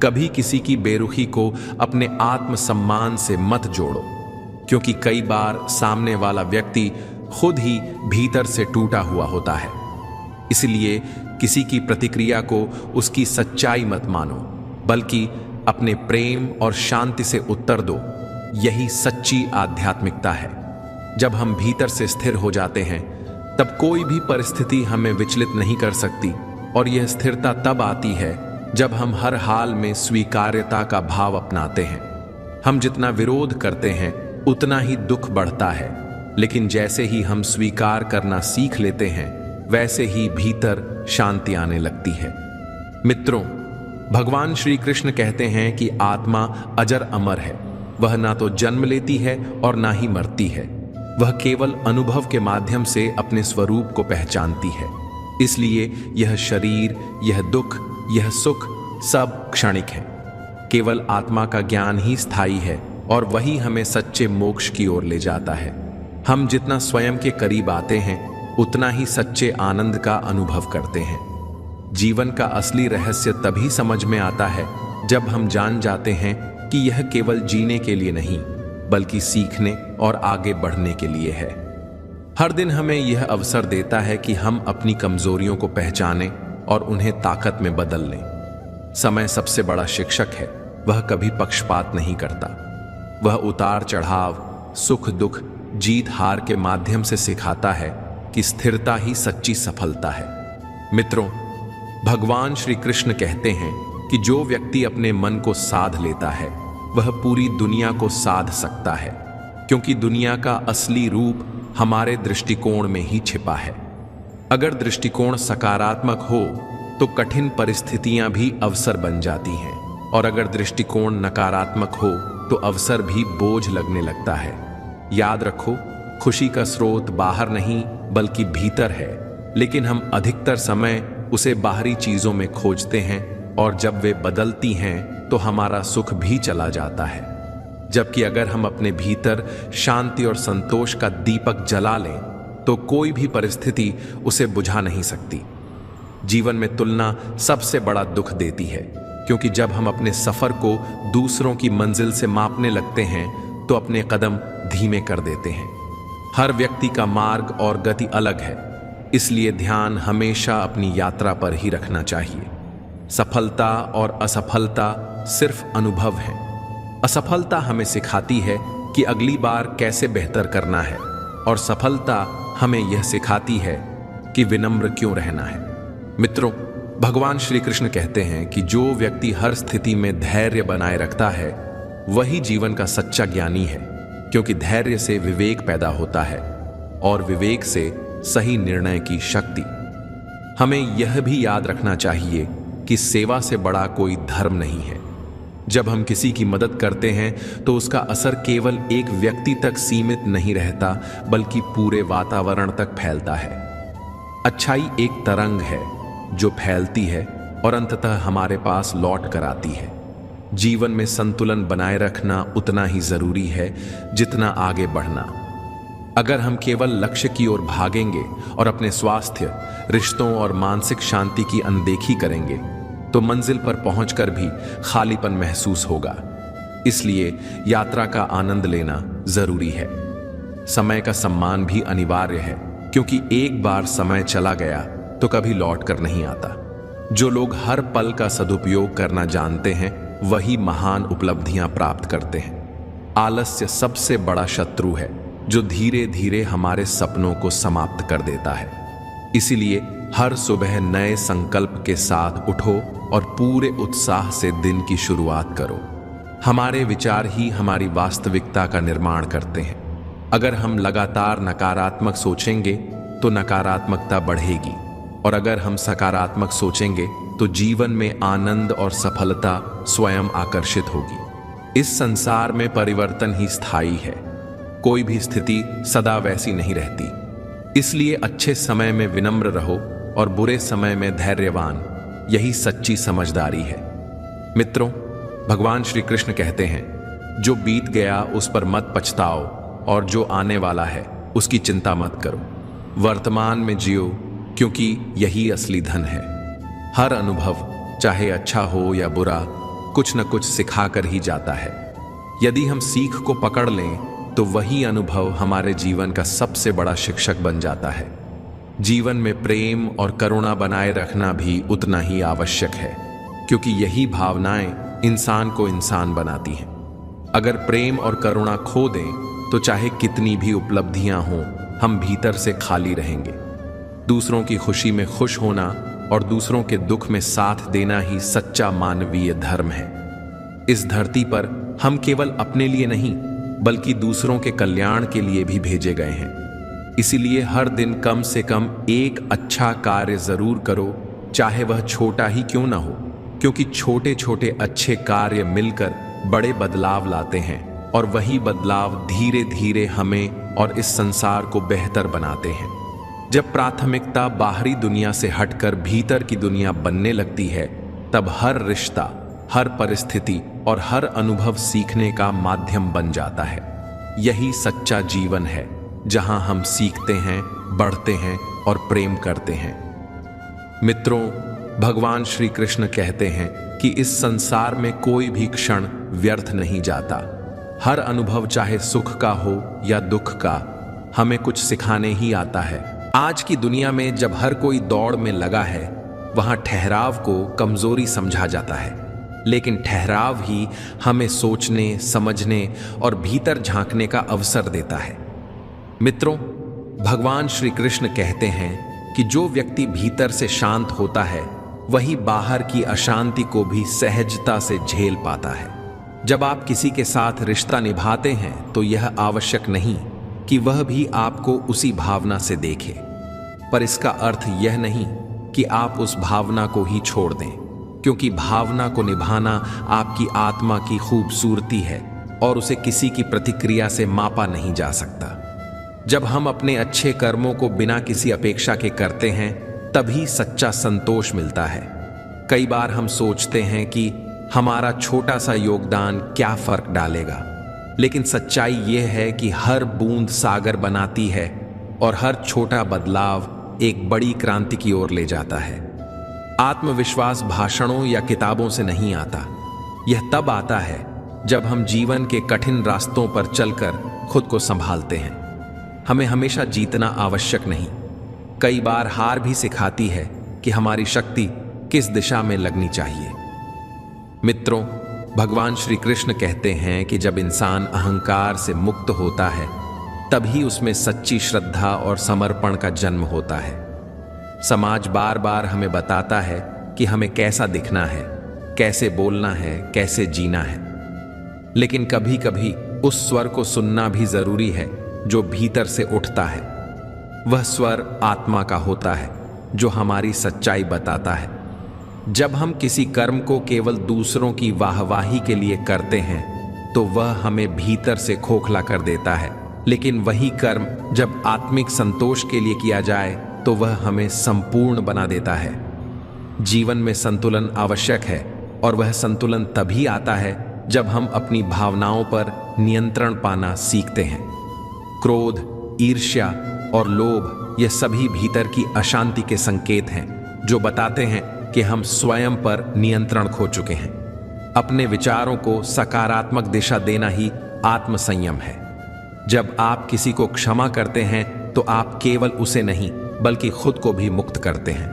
कभी किसी की बेरुखी को अपने आत्मसम्मान से मत जोड़ो, क्योंकि कई बार सामने वाला व्यक्ति खुद ही भीतर से टूटा हुआ होता है। इसलिए किसी की प्रतिक्रिया को उसकी सच्चाई मत मानो, बल्कि अपने प्रेम और शांति से उत्तर दो। यही सच्ची आध्यात्मिकता है। जब हम भीतर से स्थिर हो जाते हैं, तब कोई भी परिस्थिति हमें विचलित नहीं कर सकती, और यह स्थिरता तब आती है जब हम हर हाल में स्वीकार्यता का भाव अपनाते हैं। हम जितना विरोध करते हैं उतना ही दुख बढ़ता है, लेकिन जैसे ही हम स्वीकार करना सीख लेते हैं, वैसे ही भीतर शांति आने लगती है। मित्रों, भगवान श्री कृष्ण कहते हैं कि आत्मा अजर अमर है। वह ना तो जन्म लेती है और ना ही मरती है। वह केवल अनुभव के माध्यम से अपने स्वरूप को पहचानती है। इसलिए यह शरीर, यह दुख, यह सुख सब क्षणिक है। केवल आत्मा का ज्ञान ही स्थायी है, और वही हमें सच्चे मोक्ष की ओर ले जाता है। हम जितना स्वयं के करीब आते हैं, उतना ही सच्चे आनंद का अनुभव करते हैं। जीवन का असली रहस्य तभी समझ में आता है जब हम जान जाते हैं कि यह केवल जीने के लिए नहीं, बल्कि सीखने और आगे बढ़ने के लिए है। हर दिन हमें यह अवसर देता है कि हम अपनी कमजोरियों को पहचानें और उन्हें ताकत में बदल लें। समय सबसे बड़ा शिक्षक है। वह कभी पक्षपात नहीं करता। वह उतार चढ़ाव, सुख दुख, जीत हार के माध्यम से सिखाता है कि स्थिरता ही सच्ची सफलता है। मित्रों, भगवान श्री कृष्ण कहते हैं कि जो व्यक्ति अपने मन को साध लेता है, वह पूरी दुनिया को साध सकता है, क्योंकि दुनिया का असली रूप हमारे दृष्टिकोण में ही छिपा है। अगर दृष्टिकोण सकारात्मक हो तो कठिन परिस्थितियां भी अवसर बन जाती हैं, और अगर दृष्टिकोण नकारात्मक हो तो अवसर भी बोझ लगने लगता है। याद रखो, खुशी का स्रोत बाहर नहीं बल्कि भीतर है, लेकिन हम अधिकतर समय उसे बाहरी चीजों में खोजते हैं, और जब वे बदलती हैं तो हमारा सुख भी चला जाता है। जबकि अगर हम अपने भीतर शांति और संतोष का दीपक जला लें, तो कोई भी परिस्थिति उसे बुझा नहीं सकती। जीवन में तुलना सबसे बड़ा दुख देती है, क्योंकि जब हम अपने सफर को दूसरों की मंजिल से मापने लगते हैं, तो अपने कदम धीमे कर देते हैं। हर व्यक्ति का मार्ग और गति अलग है, इसलिए ध्यान हमेशा अपनी यात्रा पर ही रखना चाहिए। सफलता और असफलता सिर्फ अनुभव है। असफलता हमें सिखाती है कि अगली बार कैसे बेहतर करना है, और सफलता हमें यह सिखाती है कि विनम्र क्यों रहना है। मित्रों, भगवान श्री कृष्ण कहते हैं कि जो व्यक्ति हर स्थिति में धैर्य बनाए रखता है, वही जीवन का सच्चा ज्ञानी है, क्योंकि धैर्य से विवेक पैदा होता है, और विवेक से सही निर्णय की शक्ति। हमें यह भी याद रखना चाहिए कि सेवा से बड़ा कोई धर्म नहीं है। जब हम किसी की मदद करते हैं तो उसका असर केवल एक व्यक्ति तक सीमित नहीं रहता, बल्कि पूरे वातावरण तक फैलता है। अच्छाई एक तरंग है जो फैलती है और अंततः हमारे पास लौट कर आती है। जीवन में संतुलन बनाए रखना उतना ही जरूरी है जितना आगे बढ़ना। अगर हम केवल लक्ष्य की ओर भागेंगे और अपने स्वास्थ्य, रिश्तों और मानसिक शांति की अनदेखी करेंगे तो मंजिल पर पहुंचकर भी खालीपन महसूस होगा। इसलिए यात्रा का आनंद लेना जरूरी है। समय का सम्मान भी अनिवार्य है, क्योंकि एक बार समय चला गया तो कभी लौट कर नहीं आता। जो लोग हर पल का सदुपयोग करना जानते हैं वही महान उपलब्धियां प्राप्त करते हैं। आलस्य सबसे बड़ा शत्रु है जो धीरे धीरे हमारे सपनों को समाप्त कर देता है। इसीलिए हर सुबह नए संकल्प के साथ उठो और पूरे उत्साह से दिन की शुरुआत करो। हमारे विचार ही हमारी वास्तविकता का निर्माण करते हैं। अगर हम लगातार नकारात्मक सोचेंगे तो नकारात्मकता बढ़ेगी, और अगर हम सकारात्मक सोचेंगे तो जीवन में आनंद और सफलता स्वयं आकर्षित होगी। इस संसार में परिवर्तन ही स्थायी है, कोई भी स्थिति सदा वैसी नहीं रहती। इसलिए अच्छे समय में विनम्र रहो और बुरे समय में धैर्यवान, यही सच्ची समझदारी है। मित्रों, भगवान श्री कृष्ण कहते हैं, जो बीत गया उस पर मत पछताओ और जो आने वाला है उसकी चिंता मत करो। वर्तमान में जियो, क्योंकि यही असली धन है। हर अनुभव, चाहे अच्छा हो या बुरा, कुछ न कुछ सिखा कर ही जाता है। यदि हम सीख को पकड़ लें तो वही अनुभव हमारे जीवन का सबसे बड़ा शिक्षक बन जाता है। जीवन में प्रेम और करुणा बनाए रखना भी उतना ही आवश्यक है, क्योंकि यही भावनाएं इंसान को इंसान बनाती हैं। अगर प्रेम और करुणा खो दें तो चाहे कितनी भी उपलब्धियां हों, हम भीतर से खाली रहेंगे। दूसरों की खुशी में खुश होना और दूसरों के दुख में साथ देना ही सच्चा मानवीय धर्म है। इस धरती पर हम केवल अपने लिए नहीं, बल्कि दूसरों के कल्याण के लिए भी भेजे गए हैं। इसीलिए हर दिन कम से कम एक अच्छा कार्य जरूर करो, चाहे वह छोटा ही क्यों ना हो, क्योंकि छोटे छोटे अच्छे कार्य मिलकर बड़े बदलाव लाते हैं, और वही बदलाव धीरे धीरे हमें और इस संसार को बेहतर बनाते हैं। जब प्राथमिकता बाहरी दुनिया से हटकर भीतर की दुनिया बनने लगती है, तब हर रिश्ता, हर परिस्थिति और हर अनुभव सीखने का माध्यम बन जाता है। यही सच्चा जीवन है, जहां हम सीखते हैं, बढ़ते हैं और प्रेम करते हैं। मित्रों, भगवान श्री कृष्ण कहते हैं कि इस संसार में कोई भी क्षण व्यर्थ नहीं जाता। हर अनुभव, चाहे सुख का हो या दुख का, हमें कुछ सिखाने ही आता है। आज की दुनिया में जब हर कोई दौड़ में लगा है, वहां ठहराव को कमजोरी समझा जाता है, लेकिन ठहराव ही हमें सोचने, समझने और भीतर झांकने का अवसर देता है। मित्रों, भगवान श्री कृष्ण कहते हैं कि जो व्यक्ति भीतर से शांत होता है वही बाहर की अशांति को भी सहजता से झेल पाता है। जब आप किसी के साथ रिश्ता निभाते हैं तो यह आवश्यक नहीं कि वह भी आपको उसी भावना से देखे, पर इसका अर्थ यह नहीं कि आप उस भावना को ही छोड़ दें, क्योंकि भावना को निभाना आपकी आत्मा की खूबसूरती है और उसे किसी की प्रतिक्रिया से मापा नहीं जा सकता। जब हम अपने अच्छे कर्मों को बिना किसी अपेक्षा के करते हैं, तभी सच्चा संतोष मिलता है। कई बार हम सोचते हैं कि हमारा छोटा सा योगदान क्या फर्क डालेगा, लेकिन सच्चाई यह है कि हर बूंद सागर बनाती है और हर छोटा बदलाव एक बड़ी क्रांति की ओर ले जाता है। आत्मविश्वास भाषणों या किताबों से नहीं आता, यह तब आता है जब हम जीवन के कठिन रास्तों पर चलकर खुद को संभालते हैं। हमें हमेशा जीतना आवश्यक नहीं, कई बार हार भी सिखाती है कि हमारी शक्ति किस दिशा में लगनी चाहिए। मित्रों, भगवान श्री कृष्ण कहते हैं कि जब इंसान अहंकार से मुक्त होता है, तभी उसमें सच्ची श्रद्धा और समर्पण का जन्म होता है। समाज बार बार हमें बताता है कि हमें कैसा दिखना है, कैसे बोलना है, कैसे जीना है, लेकिन कभी कभी उस स्वर को सुनना भी जरूरी है जो भीतर से उठता है। वह स्वर आत्मा का होता है जो हमारी सच्चाई बताता है। जब हम किसी कर्म को केवल दूसरों की वाहवाही के लिए करते हैं तो वह हमें भीतर से खोखला कर देता है, लेकिन वही कर्म जब आत्मिक संतोष के लिए किया जाए तो वह हमें संपूर्ण बना देता है। जीवन में संतुलन आवश्यक है और वह संतुलन तभी आता है जब हम अपनी भावनाओं पर नियंत्रण पाना सीखते हैं। क्रोध, ईर्ष्या और लोभ ये सभी भीतर की अशांति के संकेत हैं जो बताते हैं कि हम स्वयं पर नियंत्रण खो चुके हैं। अपने विचारों को सकारात्मक दिशा देना ही आत्मसंयम है। जब आप किसी को क्षमा करते हैं तो आप केवल उसे नहीं बल्कि खुद को भी मुक्त करते हैं।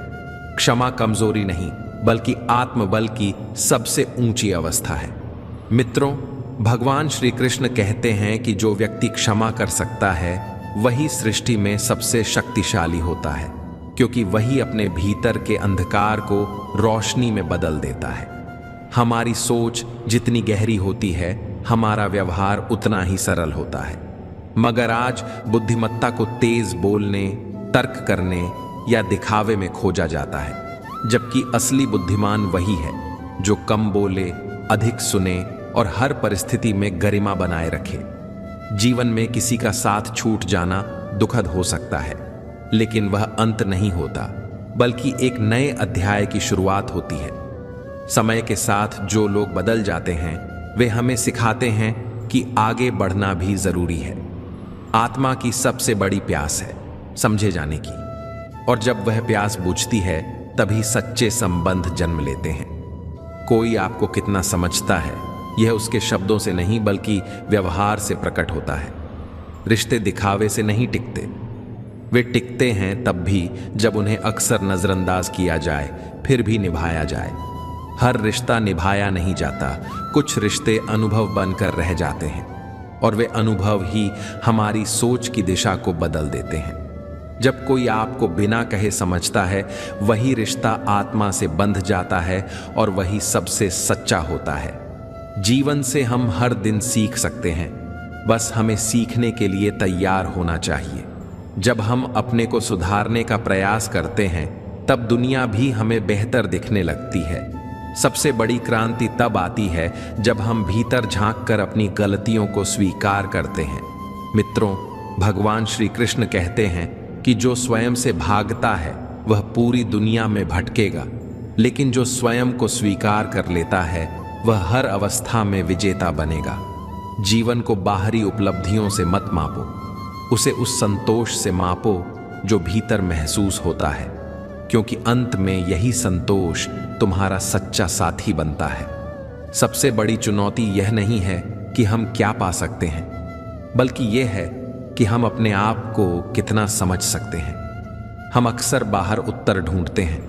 क्षमा कमजोरी नहीं बल्कि आत्मबल की सबसे ऊंची अवस्था है। मित्रों, भगवान श्री कृष्ण कहते हैं कि जो व्यक्ति क्षमा कर सकता है वही सृष्टि में सबसे शक्तिशाली होता है, क्योंकि वही अपने भीतर के अंधकार को रोशनी में बदल देता है। हमारी सोच जितनी गहरी होती है, हमारा व्यवहार उतना ही सरल होता है। मगर आज बुद्धिमत्ता को तेज बोलने, तर्क करने या दिखावे में खोजा जाता है, जबकि असली बुद्धिमान वही है जो कम बोले, अधिक सुने और हर परिस्थिति में गरिमा बनाए रखे। जीवन में किसी का साथ छूट जाना दुखद हो सकता है, लेकिन वह अंत नहीं होता, बल्कि एक नए अध्याय की शुरुआत होती है। समय के साथ जो लोग बदल जाते हैं वे हमें सिखाते हैं कि आगे बढ़ना भी जरूरी है। आत्मा की सबसे बड़ी प्यास है समझे जाने की, और जब वह प्यास बुझती है तभी सच्चे संबंध जन्म लेते हैं। कोई आपको कितना समझता है यह उसके शब्दों से नहीं बल्कि व्यवहार से प्रकट होता है। रिश्ते दिखावे से नहीं टिकते, वे टिकते हैं तब भी जब उन्हें अक्सर नजरअंदाज किया जाए फिर भी निभाया जाए। हर रिश्ता निभाया नहीं जाता, कुछ रिश्ते अनुभव बनकर रह जाते हैं और वे अनुभव ही हमारी सोच की दिशा को बदल देते हैं। जब कोई आपको बिना कहे समझता है वही रिश्ता आत्मा से बंध जाता है और वही सबसे सच्चा होता है। जीवन से हम हर दिन सीख सकते हैं, बस हमें सीखने के लिए तैयार होना चाहिए। जब हम अपने को सुधारने का प्रयास करते हैं तब दुनिया भी हमें बेहतर दिखने लगती है। सबसे बड़ी क्रांति तब आती है जब हम भीतर झांककर अपनी गलतियों को स्वीकार करते हैं। मित्रों, भगवान श्री कृष्ण कहते हैं कि जो स्वयं से भागता है वह पूरी दुनिया में भटकेगा, लेकिन जो स्वयं को स्वीकार कर लेता है वह हर अवस्था में विजेता बनेगा। जीवन को बाहरी उपलब्धियों से मत मापो, उसे उस संतोष से मापो जो भीतर महसूस होता है, क्योंकि अंत में यही संतोष तुम्हारा सच्चा साथी बनता है। सबसे बड़ी चुनौती यह नहीं है कि हम क्या पा सकते हैं, बल्कि यह है कि हम अपने आप को कितना समझ सकते हैं। हम अक्सर बाहर उत्तर ढूंढते हैं,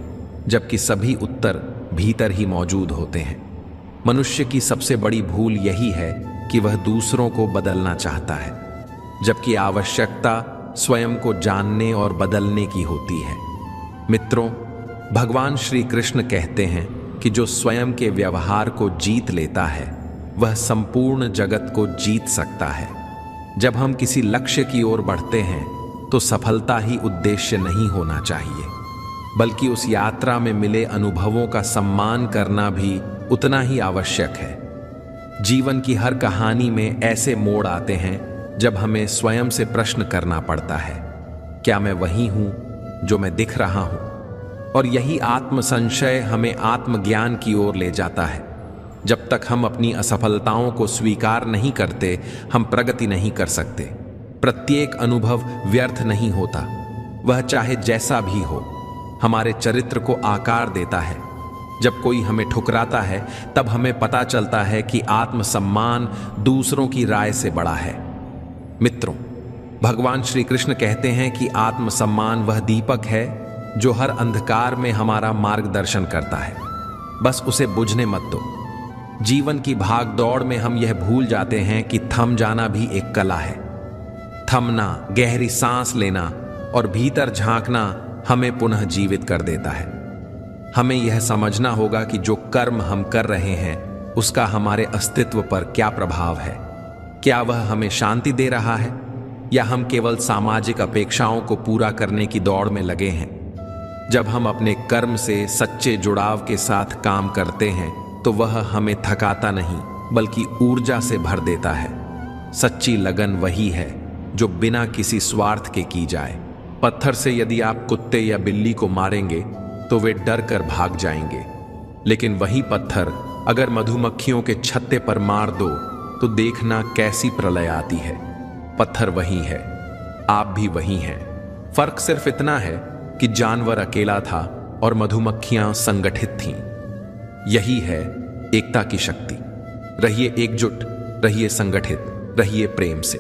जबकि सभी उत्तर भीतर ही मौजूद होते हैं। मनुष्य की सबसे बड़ी भूल यही है कि वह दूसरों को बदलना चाहता है, जबकि आवश्यकता स्वयं को जानने और बदलने की होती है। मित्रों, भगवान श्री कृष्ण कहते हैं कि जो स्वयं के व्यवहार को जीत लेता है वह संपूर्ण जगत को जीत सकता है। जब हम किसी लक्ष्य की ओर बढ़ते हैं तो सफलता ही उद्देश्य नहीं होना चाहिए, बल्कि उस यात्रा में मिले अनुभवों का सम्मान करना भी उतना ही आवश्यक है। जीवन की हर कहानी में ऐसे मोड़ आते हैं जब हमें स्वयं से प्रश्न करना पड़ता है, क्या मैं वही हूं जो मैं दिख रहा हूं? और यही आत्मसंशय हमें आत्मज्ञान की ओर ले जाता है। जब तक हम अपनी असफलताओं को स्वीकार नहीं करते, हम प्रगति नहीं कर सकते। प्रत्येक अनुभव व्यर्थ नहीं होता, वह चाहे जैसा भी हो हमारे चरित्र को आकार देता है। जब कोई हमें ठुकराता है तब हमें पता चलता है कि आत्मसम्मान दूसरों की राय से बड़ा है। मित्रों, भगवान श्री कृष्ण कहते हैं कि आत्मसम्मान वह दीपक है जो हर अंधकार में हमारा मार्गदर्शन करता है, बस उसे बुझने मत दो। जीवन की भाग दौड़ में हम यह भूल जाते हैं कि थम जाना भी एक कला है। थमना, गहरी सांस लेना और भीतर झांकना हमें पुनः जीवित कर देता है। हमें यह समझना होगा कि जो कर्म हम कर रहे हैं उसका हमारे अस्तित्व पर क्या प्रभाव है। क्या वह हमें शांति दे रहा है या हम केवल सामाजिक अपेक्षाओं को पूरा करने की दौड़ में लगे हैं? जब हम अपने कर्म से सच्चे जुड़ाव के साथ काम करते हैं तो वह हमें थकाता नहीं बल्कि ऊर्जा से भर देता है। सच्ची लगन वही है जो बिना किसी स्वार्थ के की जाए। पत्थर से यदि आप कुत्ते या बिल्ली को मारेंगे तो वे डर कर भाग जाएंगे, लेकिन वही पत्थर अगर मधुमक्खियों के छत्ते पर मार दो तो देखना कैसी प्रलय आती है। पत्थर वही है, आप भी वही हैं। फर्क सिर्फ इतना है कि जानवर अकेला था और मधुमक्खियां संगठित थीं। यही है एकता की शक्ति। रहिए एकजुट, रहिए संगठित, रहिए प्रेम से।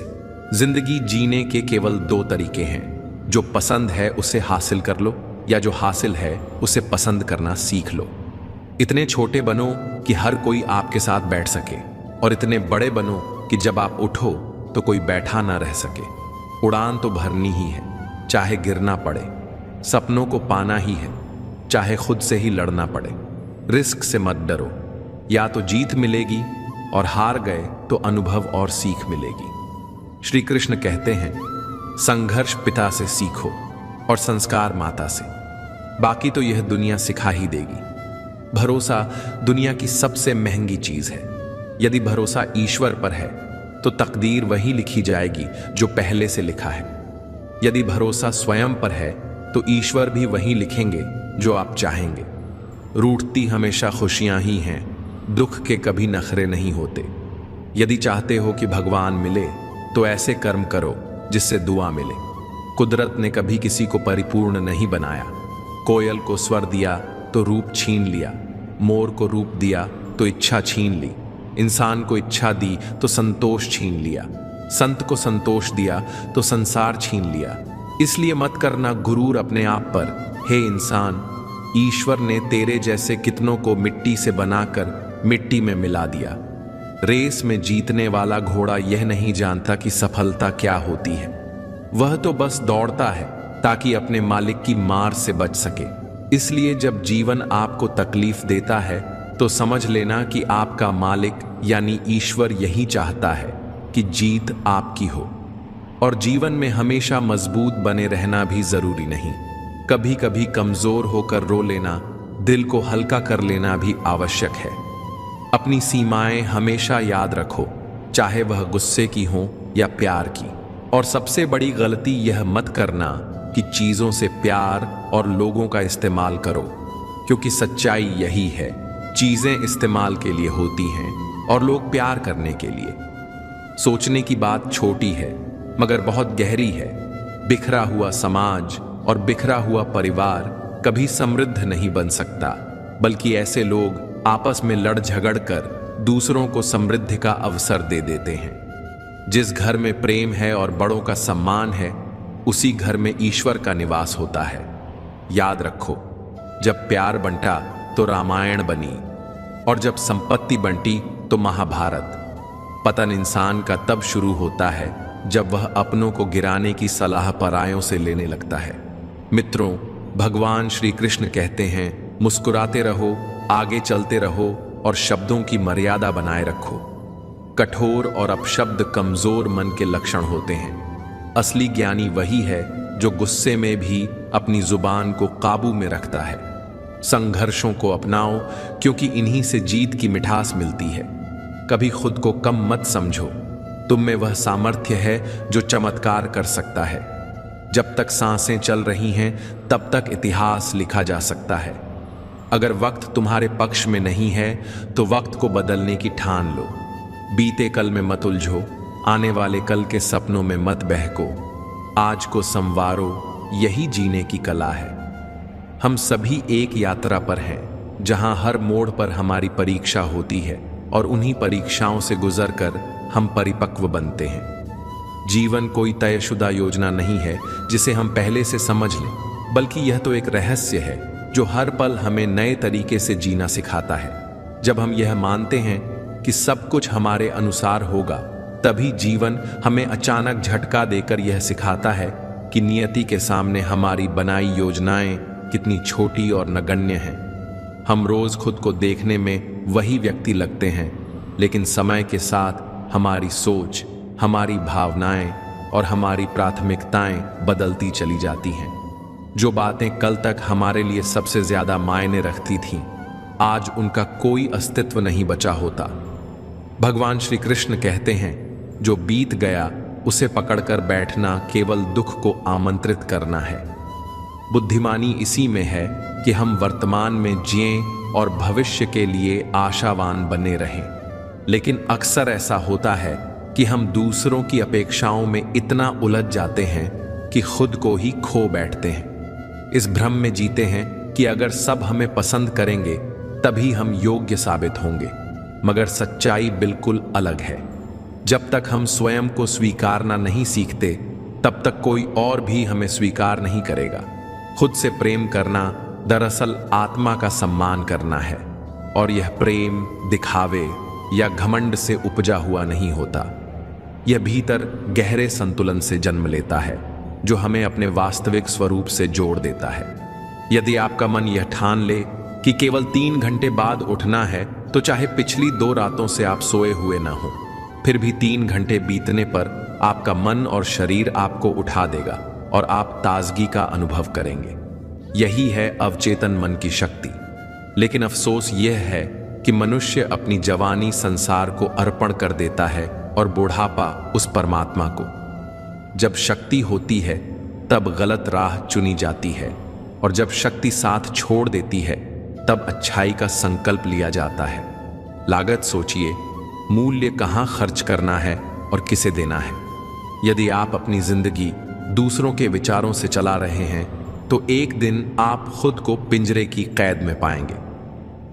जिंदगी जीने के केवल 2 तरीके हैं, जो पसंद है उसे हासिल कर लो, या जो हासिल है उसे पसंद करना सीख लो। इतने छोटे बनो कि हर कोई आपके साथ बैठ सके, और इतने बड़े बनो कि जब आप उठो तो कोई बैठा ना रह सके। उड़ान तो भरनी ही है, चाहे गिरना पड़े। सपनों को पाना ही है, चाहे खुद से ही लड़ना पड़े। रिस्क से मत डरो, या तो जीत मिलेगी, और हार गए तो अनुभव और सीख मिलेगी। श्री कृष्ण कहते हैं, संघर्ष पिता से सीखो और संस्कार माता से, बाकी तो यह दुनिया सिखा ही देगी। भरोसा दुनिया की सबसे महंगी चीज है। यदि भरोसा ईश्वर पर है तो तकदीर वही लिखी जाएगी जो पहले से लिखा है। यदि भरोसा स्वयं पर है तो ईश्वर भी वही लिखेंगे जो आप चाहेंगे। रूठती हमेशा खुशियां ही हैं, दुख के कभी नखरे नहीं होते। यदि चाहते हो कि भगवान मिले तो ऐसे कर्म करो जिससे दुआ मिले। कुदरत ने कभी किसी को परिपूर्ण नहीं बनाया। कोयल को स्वर दिया तो रूप छीन लिया, मोर को रूप दिया तो इच्छा छीन ली, इंसान को इच्छा दी तो संतोष छीन लिया, संत को संतोष दिया तो संसार छीन लिया। इसलिए मत करना गुरूर अपने आप पर। हे इंसान, ईश्वर ने तेरे जैसे कितनों को मिट्टी से बनाकर मिट्टी में मिला दिया। रेस में जीतने वाला घोड़ा यह नहीं जानता कि सफलता क्या होती है। वह तो बस दौड़ता है ताकि अपने मालिक की मार से बच सके। इसलिए जब जीवन आपको तकलीफ देता है तो समझ लेना कि आपका मालिक यानी ईश्वर यही चाहता है कि जीत आपकी हो। और जीवन में हमेशा मजबूत बने रहना भी जरूरी नहीं। कभी कभी कमजोर होकर रो लेना, दिल को हल्का कर लेना भी आवश्यक है। अपनी सीमाएं हमेशा याद रखो, चाहे वह गुस्से की हो या प्यार की। और सबसे बड़ी गलती यह मत करना कि चीजों से प्यार और लोगों का इस्तेमाल करो, क्योंकि सच्चाई यही है, चीजें इस्तेमाल के लिए होती हैं और लोग प्यार करने के लिए। सोचने की बात छोटी है मगर बहुत गहरी है। बिखरा हुआ समाज और बिखरा हुआ परिवार कभी समृद्ध नहीं बन सकता, बल्कि ऐसे लोग आपस में लड़ झगड़ कर दूसरों को समृद्धि का अवसर दे देते हैं। जिस घर में प्रेम है और बड़ों का सम्मान है, उसी घर में ईश्वर का निवास होता है। याद रखो, जब प्यार बंटा तो रामायण बनी, और जब संपत्ति बंटी तो महाभारत। पतन इंसान का तब शुरू होता है जब वह अपनों को गिराने की सलाह परायों से लेने लगता है। मित्रों, भगवान श्री कृष्ण कहते हैं, मुस्कुराते रहो, आगे चलते रहो और शब्दों की मर्यादा बनाए रखो। कठोर और अपशब्द कमजोर मन के लक्षण होते हैं। असली ज्ञानी वही है जो गुस्से में भी अपनी जुबान को काबू में रखता है। संघर्षों को अपनाओ, क्योंकि इन्हीं से जीत की मिठास मिलती है। कभी खुद को कम मत समझो, तुम में वह सामर्थ्य है जो चमत्कार कर सकता है। जब तक सांसें चल रही हैं तब तक इतिहास लिखा जा सकता है। अगर वक्त तुम्हारे पक्ष में नहीं है तो वक्त को बदलने की ठान लो। बीते कल में मत उलझो, आने वाले कल के सपनों में मत बहको। आज को संवारो, यही जीने की कला है। हम सभी एक यात्रा पर हैं, जहां हर मोड़ पर हमारी परीक्षा होती है, और उन्हीं परीक्षाओं से गुजरकर हम परिपक्व बनते हैं। जीवन कोई तयशुदा योजना नहीं है जिसे हम पहले से समझ लें, बल्कि यह तो एक रहस्य है जो हर पल हमें नए तरीके से जीना सिखाता है। जब हम यह मानते हैं कि सब कुछ हमारे अनुसार होगा, तभी जीवन हमें अचानक झटका देकर यह सिखाता है कि नियति के सामने हमारी बनाई योजनाएं कितनी छोटी और नगण्य हैं। हम रोज खुद को देखने में वही व्यक्ति लगते हैं, लेकिन समय के साथ हमारी सोच, हमारी भावनाएं और हमारी प्राथमिकताएं बदलती चली जाती हैं। जो बातें कल तक हमारे लिए सबसे ज्यादा मायने रखती थीं, आज उनका कोई अस्तित्व नहीं बचा होता। भगवान श्री कृष्ण कहते हैं, जो बीत गया उसे पकड़कर बैठना केवल दुख को आमंत्रित करना है। बुद्धिमानी इसी में है कि हम वर्तमान में जिएं और भविष्य के लिए आशावान बने रहें। लेकिन अक्सर ऐसा होता है कि हम दूसरों की अपेक्षाओं में इतना उलझ जाते हैं कि खुद को ही खो बैठते हैं। इस भ्रम में जीते हैं कि अगर सब हमें पसंद करेंगे तभी हम योग्य साबित होंगे, मगर सच्चाई बिल्कुल अलग है। जब तक हम स्वयं को स्वीकारना नहीं सीखते तब तक कोई और भी हमें स्वीकार नहीं करेगा। खुद से प्रेम करना दरअसल आत्मा का सम्मान करना है, और यह प्रेम दिखावे या घमंड से उपजा हुआ नहीं होता। यह भीतर गहरे संतुलन से जन्म लेता है, जो हमें अपने वास्तविक स्वरूप से जोड़ देता है। यदि आपका मन यह ठान ले कि केवल 3 घंटे बाद उठना है, तो चाहे पिछली 2 रातों से आप सोए हुए न हो, फिर भी 3 घंटे बीतने पर आपका मन और शरीर आपको उठा देगा और आप ताजगी का अनुभव करेंगे। यही है अवचेतन मन की शक्ति। लेकिन अफसोस यह है कि मनुष्य अपनी जवानी संसार को अर्पण कर देता है और बुढ़ापा उस परमात्मा को। जब शक्ति होती है तब गलत राह चुनी जाती है, और जब शक्ति साथ छोड़ देती है तब अच्छाई का संकल्प लिया जाता है। लागत सोचिए, मूल्य कहाँ खर्च करना है और किसे देना है। यदि आप अपनी जिंदगी दूसरों के विचारों से चला रहे हैं तो एक दिन आप खुद को पिंजरे की कैद में पाएंगे।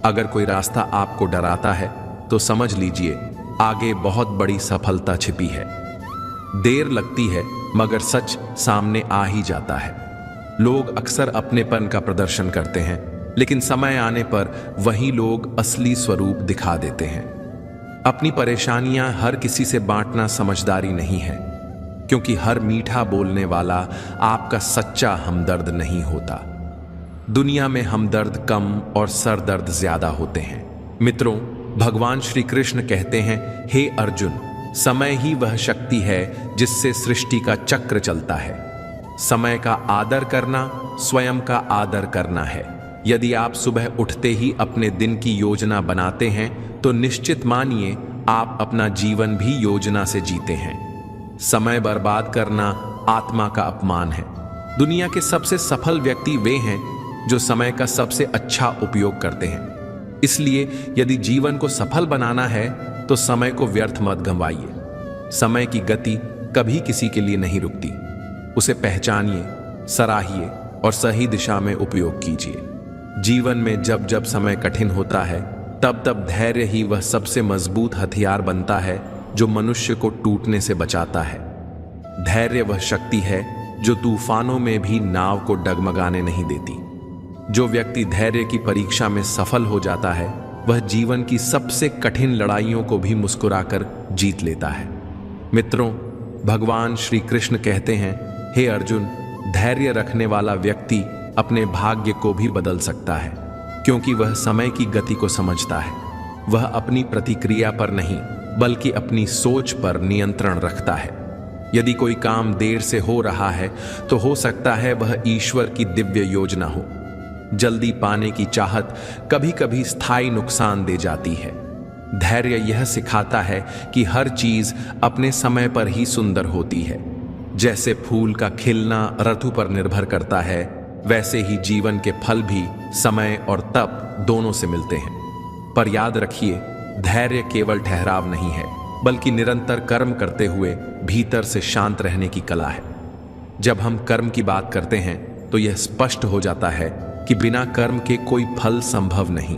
अगर कोई रास्ता आपको डराता है तो समझ लीजिए आगे बहुत बड़ी सफलता छिपी है। देर लगती है मगर सच सामने आ ही जाता है। लोग अक्सर अपनेपन का प्रदर्शन करते हैं, लेकिन समय आने पर वही लोग असली स्वरूप दिखा देते हैं। अपनी परेशानियां हर किसी से बांटना समझदारी नहीं है, क्योंकि हर मीठा बोलने वाला आपका सच्चा हमदर्द नहीं होता। दुनिया में हमदर्द कम और सरदर्द ज्यादा होते हैं। मित्रों, भगवान श्री कृष्ण कहते हैं, हे अर्जुन, समय ही वह शक्ति है जिससे सृष्टि का चक्र चलता है। समय का आदर करना स्वयं का आदर करना है। यदि आप सुबह उठते ही अपने दिन की योजना बनाते हैं तो निश्चित मानिए आप अपना जीवन भी योजना से जीते हैं। समय बर्बाद करना आत्मा का अपमान है। दुनिया के सबसे सफल व्यक्ति वे हैं जो समय का सबसे अच्छा उपयोग करते हैं। इसलिए यदि जीवन को सफल बनाना है तो समय को व्यर्थ मत गंवाइए। समय की गति कभी किसी के लिए नहीं रुकती। उसे पहचानिए, सराहिए और सही दिशा में उपयोग कीजिए। जीवन में जब जब समय कठिन होता है तब तब धैर्य ही वह सबसे मजबूत हथियार बनता है जो मनुष्य को टूटने से बचाता है। धैर्य वह शक्ति है जो तूफानों में भी नाव को डगमगाने नहीं देती। जो व्यक्ति धैर्य की परीक्षा में सफल हो जाता है वह जीवन की सबसे कठिन लड़ाइयों को भी मुस्कुराकर जीत लेता है। मित्रों, भगवान श्री कृष्ण कहते हैं, हे अर्जुन, धैर्य रखने वाला व्यक्ति अपने भाग्य को भी बदल सकता है, क्योंकि वह समय की गति को समझता है। वह अपनी प्रतिक्रिया पर नहीं बल्कि अपनी सोच पर नियंत्रण रखता है। यदि कोई काम देर से हो रहा है तो हो सकता है वह ईश्वर की दिव्य योजना हो। जल्दी पाने की चाहत कभी कभी स्थायी नुकसान दे जाती है। धैर्य यह सिखाता है कि हर चीज अपने समय पर ही सुंदर होती है। जैसे फूल का खिलना ऋतु पर निर्भर करता है, वैसे ही जीवन के फल भी समय और तप दोनों से मिलते हैं। पर याद रखिए, धैर्य केवल ठहराव नहीं है बल्कि निरंतर कर्म करते हुए भीतर से शांत रहने की कला है। जब हम कर्म की बात करते हैं तो यह स्पष्ट हो जाता है कि बिना कर्म के कोई फल संभव नहीं।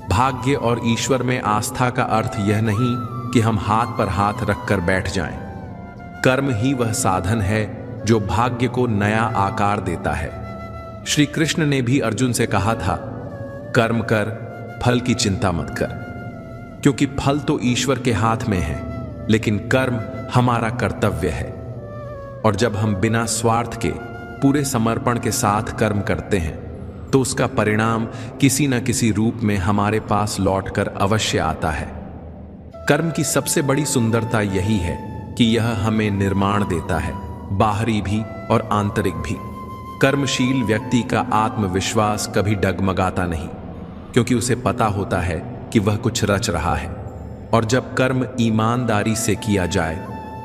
भाग्य और ईश्वर में आस्था का अर्थ यह नहीं कि हम हाथ पर हाथ रखकर बैठ जाएं। कर्म ही वह साधन है जो भाग्य को नया आकार देता है। श्री कृष्ण ने भी अर्जुन से कहा था, कर्म कर, फल की चिंता मत कर, क्योंकि फल तो ईश्वर के हाथ में है, लेकिन कर्म हमारा कर्तव्य है। और जब हम बिना स्वार्थ के पूरे समर्पण के साथ कर्म करते हैं तो उसका परिणाम किसी न किसी रूप में हमारे पास लौटकर अवश्य आता है। कर्म की सबसे बड़ी सुंदरता यही है कि यह हमें निर्माण देता है, बाहरी भी और आंतरिक भी। कर्मशील व्यक्ति का आत्मविश्वास कभी डगमगाता नहीं, क्योंकि उसे पता होता है कि वह कुछ रच रहा है। और जब कर्म ईमानदारी से किया जाए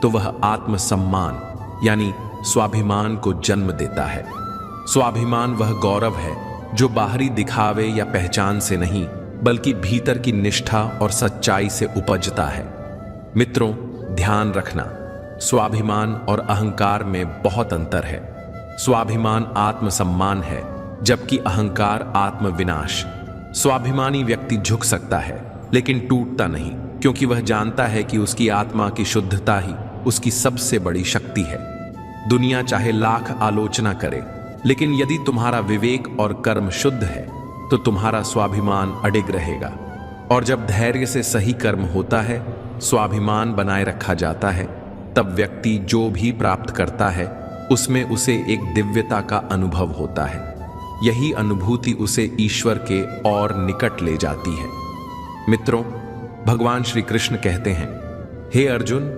तो वह आत्मसम्मान यानी स्वाभिमान को जन्म देता है। स्वाभिमान वह गौरव है जो बाहरी दिखावे या पहचान से नहीं, बल्कि भीतर की निष्ठा और सच्चाई से उपजता है। मित्रों, ध्यान रखना, स्वाभिमान और अहंकार में बहुत अंतर है। स्वाभिमान आत्मसम्मान है, जबकि अहंकार आत्मविनाश। स्वाभिमानी व्यक्ति झुक सकता है लेकिन टूटता नहीं, क्योंकि वह जानता है कि उसकी आत्मा की शुद्धता ही उसकी सबसे बड़ी शक्ति है। दुनिया चाहे लाख आलोचना करे, लेकिन यदि तुम्हारा विवेक और कर्म शुद्ध है तो तुम्हारा स्वाभिमान अडिग रहेगा। और जब धैर्य से सही कर्म होता है, स्वाभिमान बनाए रखा जाता है, तब व्यक्ति जो भी प्राप्त करता है उसमें उसे एक दिव्यता का अनुभव होता है। यही अनुभूति उसे ईश्वर के और निकट ले जाती है। मित्रों, भगवान श्री कृष्ण कहते हैं, हे अर्जुन,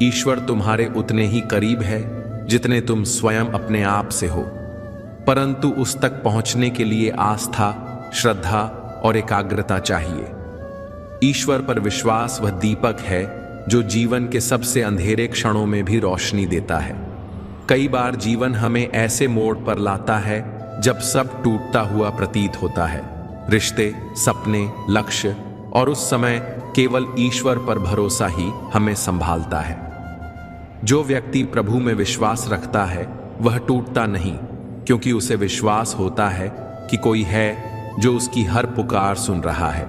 ईश्वर तुम्हारे उतने ही करीब है जितने तुम स्वयं अपने आप से हो, परंतु उस तक पहुंचने के लिए आस्था, श्रद्धा और एकाग्रता चाहिए। ईश्वर पर विश्वास वह दीपक है जो जीवन के सबसे अंधेरे क्षणों में भी रोशनी देता है। कई बार जीवन हमें ऐसे मोड़ पर लाता है जब सब टूटता हुआ प्रतीत होता है, रिश्ते, सपने, लक्ष्य, और उस समय केवल ईश्वर पर भरोसा ही हमें संभालता है। जो व्यक्ति प्रभु में विश्वास रखता है वह टूटता नहीं, क्योंकि उसे विश्वास होता है कि कोई है जो उसकी हर पुकार सुन रहा है,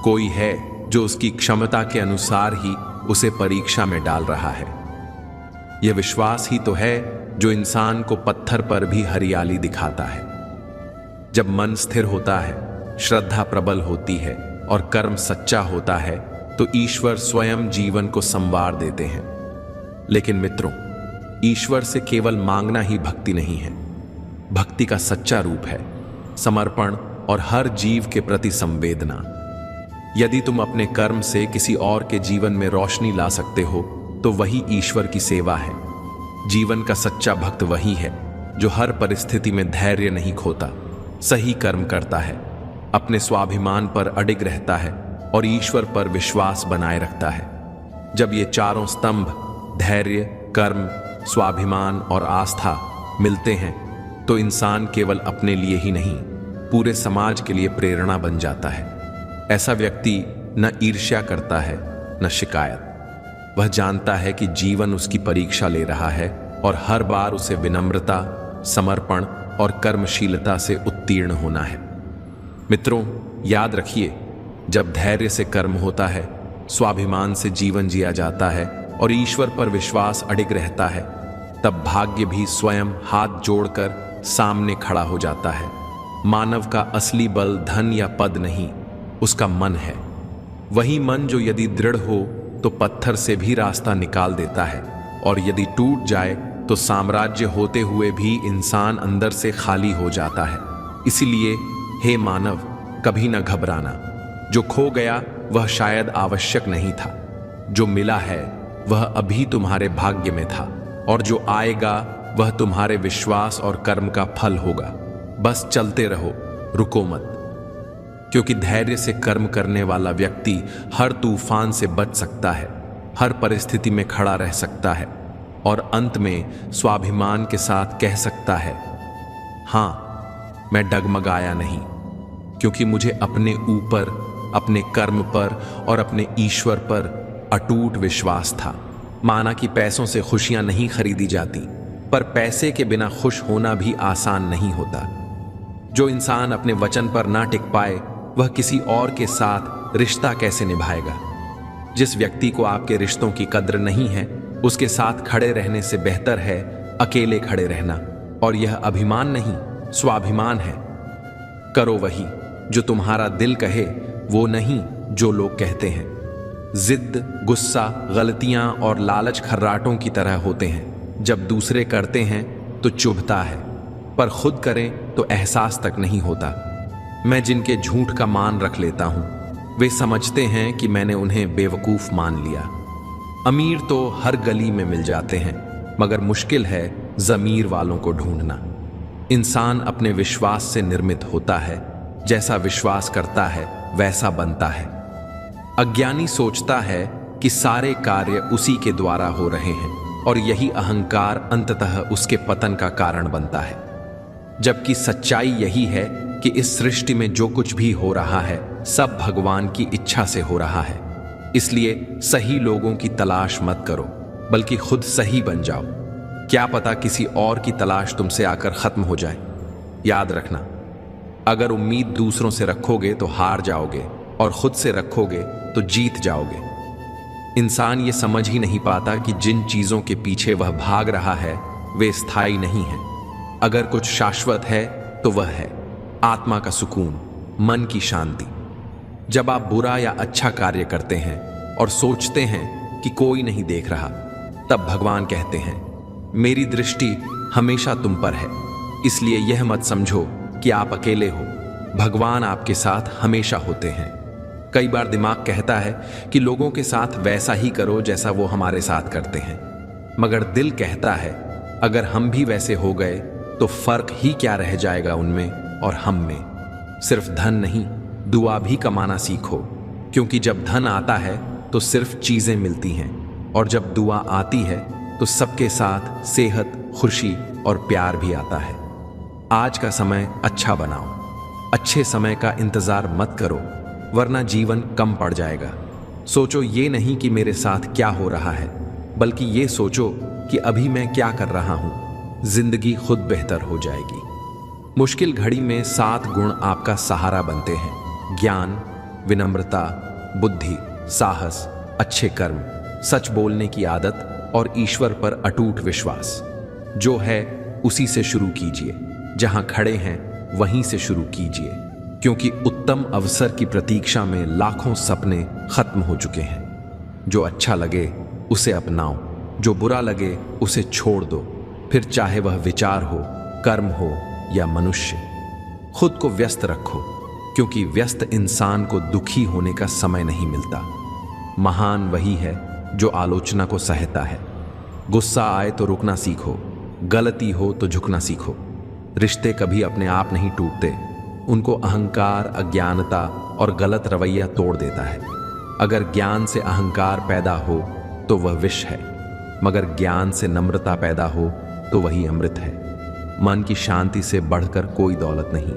कोई है जो उसकी क्षमता के अनुसार ही उसे परीक्षा में डाल रहा है। यह विश्वास ही तो है जो इंसान को पत्थर पर भी हरियाली दिखाता है। जब मन स्थिर होता है, श्रद्धा प्रबल होती है और कर्म सच्चा होता है, तो ईश्वर स्वयं जीवन को संवार देते हैं। लेकिन मित्रों, ईश्वर से केवल मांगना ही भक्ति नहीं है। भक्ति का सच्चा रूप है समर्पण और हर जीव के प्रति संवेदना। यदि तुम अपने कर्म से किसी और के जीवन में रोशनी ला सकते हो तो वही ईश्वर की सेवा है। जीवन का सच्चा भक्त वही है जो हर परिस्थिति में धैर्य नहीं खोता, सही कर्म करता है, अपने स्वाभिमान पर अडिग रहता है और ईश्वर पर विश्वास बनाए रखता है। जब ये चारों स्तंभ धैर्य, कर्म, स्वाभिमान और आस्था मिलते हैं तो इंसान केवल अपने लिए ही नहीं, पूरे समाज के लिए प्रेरणा बन जाता है। ऐसा व्यक्ति न ईर्ष्या करता है न शिकायत। वह जानता है कि जीवन उसकी परीक्षा ले रहा है और हर बार उसे विनम्रता, समर्पण और कर्मशीलता से उत्तीर्ण होना है। मित्रों, याद रखिए, जब धैर्य से कर्म होता है, स्वाभिमान से जीवन जिया जाता है और ईश्वर पर विश्वास अडिग रहता है, तब भाग्य भी स्वयं हाथ जोड़कर सामने खड़ा हो जाता है। मानव का असली बल धन या पद नहीं, उसका मन है। वही मन जो यदि दृढ़ हो तो पत्थर से भी रास्ता निकाल देता है, और यदि टूट जाए तो साम्राज्य होते हुए भी इंसान अंदर से खाली हो जाता है। इसीलिए हे मानव, कभी न घबराना। जो खो गया वह शायद आवश्यक नहीं था, जो मिला है वह अभी तुम्हारे भाग्य में था, और जो आएगा वह तुम्हारे विश्वास और कर्म का फल होगा। बस चलते रहो, रुको मत, क्योंकि धैर्य से कर्म करने वाला व्यक्ति हर तूफान से बच सकता है, हर परिस्थिति में खड़ा रह सकता है और अंत में स्वाभिमान के साथ कह सकता है, हाँ, मैं डगमगाया नहीं, क्योंकि मुझे अपने ऊपर, अपने कर्म पर और अपने ईश्वर पर अटूट विश्वास था। माना कि पैसों से खुशियां नहीं खरीदी जाती, पर पैसे के बिना खुश होना भी आसान नहीं होता। जो इंसान अपने वचन पर ना टिक पाए वह किसी और के साथ रिश्ता कैसे निभाएगा। जिस व्यक्ति को आपके रिश्तों की कद्र नहीं है, उसके साथ खड़े रहने से बेहतर है अकेले खड़े रहना। और यह अभिमान नहीं, स्वाभिमान है। करो वही जो तुम्हारा दिल कहे, वो नहीं जो लोग कहते हैं। जिद, गुस्सा, गलतियां और लालच खर्राटों की तरह होते हैं। जब दूसरे करते हैं तो चुभता है, पर खुद करें तो एहसास तक नहीं होता। मैं जिनके झूठ का मान रख लेता हूं, वे समझते हैं कि मैंने उन्हें बेवकूफ मान लिया। अमीर तो हर गली में मिल जाते हैं, मगर मुश्किल है ज़मीर वालों को ढूंढना। इंसान अपने विश्वास से निर्मित होता है, जैसा विश्वास करता है वैसा बनता है। अज्ञानी सोचता है कि सारे कार्य उसी के द्वारा हो रहे हैं, और यही अहंकार अंततः उसके पतन का कारण बनता है। जबकि सच्चाई यही है कि इस सृष्टि में जो कुछ भी हो रहा है सब भगवान की इच्छा से हो रहा है। इसलिए सही लोगों की तलाश मत करो, बल्कि खुद सही बन जाओ। क्या पता किसी और की तलाश तुमसे आकर खत्म हो जाए। याद रखना, अगर उम्मीद दूसरों से रखोगे तो हार जाओगे और खुद से रखोगे तो जीत जाओगे। इंसान ये समझ ही नहीं पाता कि जिन चीजों के पीछे वह भाग रहा है वे स्थायी नहीं है। अगर कुछ शाश्वत है तो वह है आत्मा का सुकून, मन की शांति। जब आप बुरा या अच्छा कार्य करते हैं और सोचते हैं कि कोई नहीं देख रहा, तब भगवान कहते हैं, मेरी दृष्टि हमेशा तुम पर है, इसलिए यह मत समझो कि आप अकेले हो। भगवान आपके साथ हमेशा होते हैं। कई बार दिमाग कहता है कि लोगों के साथ वैसा ही करो जैसा वो हमारे साथ करते हैं, मगर दिल कहता है अगर हम भी वैसे हो गए तो फर्क ही क्या रह जाएगा उनमें और हम में। सिर्फ धन नहीं, दुआ भी कमाना सीखो, क्योंकि जब धन आता है तो सिर्फ चीजें मिलती हैं, और जब दुआ आती है तो सबके साथ सेहत, खुशी और प्यार भी आता है। आज का समय अच्छा बनाओ, अच्छे समय का इंतजार मत करो, वरना जीवन कम पड़ जाएगा। सोचो ये नहीं कि मेरे साथ क्या हो रहा है, बल्कि ये सोचो कि अभी मैं क्या कर रहा हूं। जिंदगी खुद बेहतर हो जाएगी। मुश्किल घड़ी में 7 गुण आपका सहारा बनते हैं: ज्ञान, विनम्रता, बुद्धि, साहस, अच्छे कर्म, सच बोलने की आदत और ईश्वर पर अटूट विश्वास। जो है उसी से शुरू कीजिए, जहां खड़े हैं वहीं से शुरू कीजिए, क्योंकि उत्तम अवसर की प्रतीक्षा में लाखों सपने खत्म हो चुके हैं। जो अच्छा लगे उसे अपनाओ, जो बुरा लगे उसे छोड़ दो, फिर चाहे वह विचार हो, कर्म हो या मनुष्य। खुद को व्यस्त रखो, क्योंकि व्यस्त इंसान को दुखी होने का समय नहीं मिलता। महान वही है जो आलोचना को सहता है। गुस्सा आए तो रुकना सीखो, गलती हो तो झुकना सीखो। रिश्ते कभी अपने आप नहीं टूटते, उनको अहंकार, अज्ञानता और गलत रवैया तोड़ देता है। अगर ज्ञान से अहंकार पैदा हो तो वह विष है, मगर ज्ञान से नम्रता पैदा हो तो वही अमृत है। मन की शांति से बढ़कर कोई दौलत नहीं।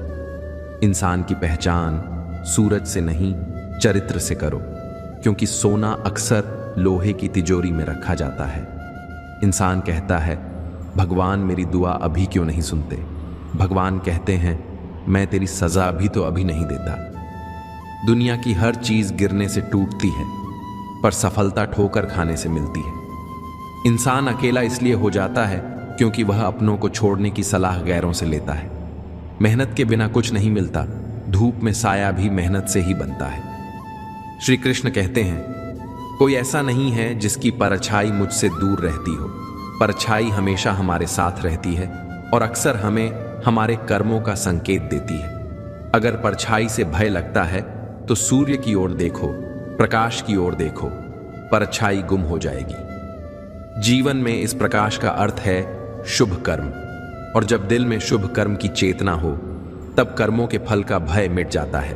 इंसान की पहचान सूरज से नहीं, चरित्र से करो, क्योंकि सोना अक्सर लोहे की तिजोरी में रखा जाता है। इंसान कहता है, भगवान मेरी दुआ अभी क्यों नहीं सुनते? भगवान कहते हैं, मैं तेरी सजा भी तो अभी नहीं देता। दुनिया की हर चीज गिरने से टूटती है, पर सफलता ठोकर खाने से मिलती है। इंसान अकेला इसलिए हो जाता है क्योंकि वह अपनों को छोड़ने की सलाह गैरों से लेता है। मेहनत के बिना कुछ नहीं मिलता, धूप में साया भी मेहनत से ही बनता है। श्री कृष्ण कहते हैं, कोई ऐसा नहीं है जिसकी परछाई मुझसे दूर रहती हो। परछाई हमेशा हमारे साथ रहती है और अक्सर हमें हमारे कर्मों का संकेत देती है। अगर परछाई से भय लगता है तो सूर्य की ओर देखो, प्रकाश की ओर देखो, परछाई गुम हो जाएगी। जीवन में इस प्रकाश का अर्थ है शुभ कर्म, और जब दिल में शुभ कर्म की चेतना हो तब कर्मों के फल का भय मिट जाता है,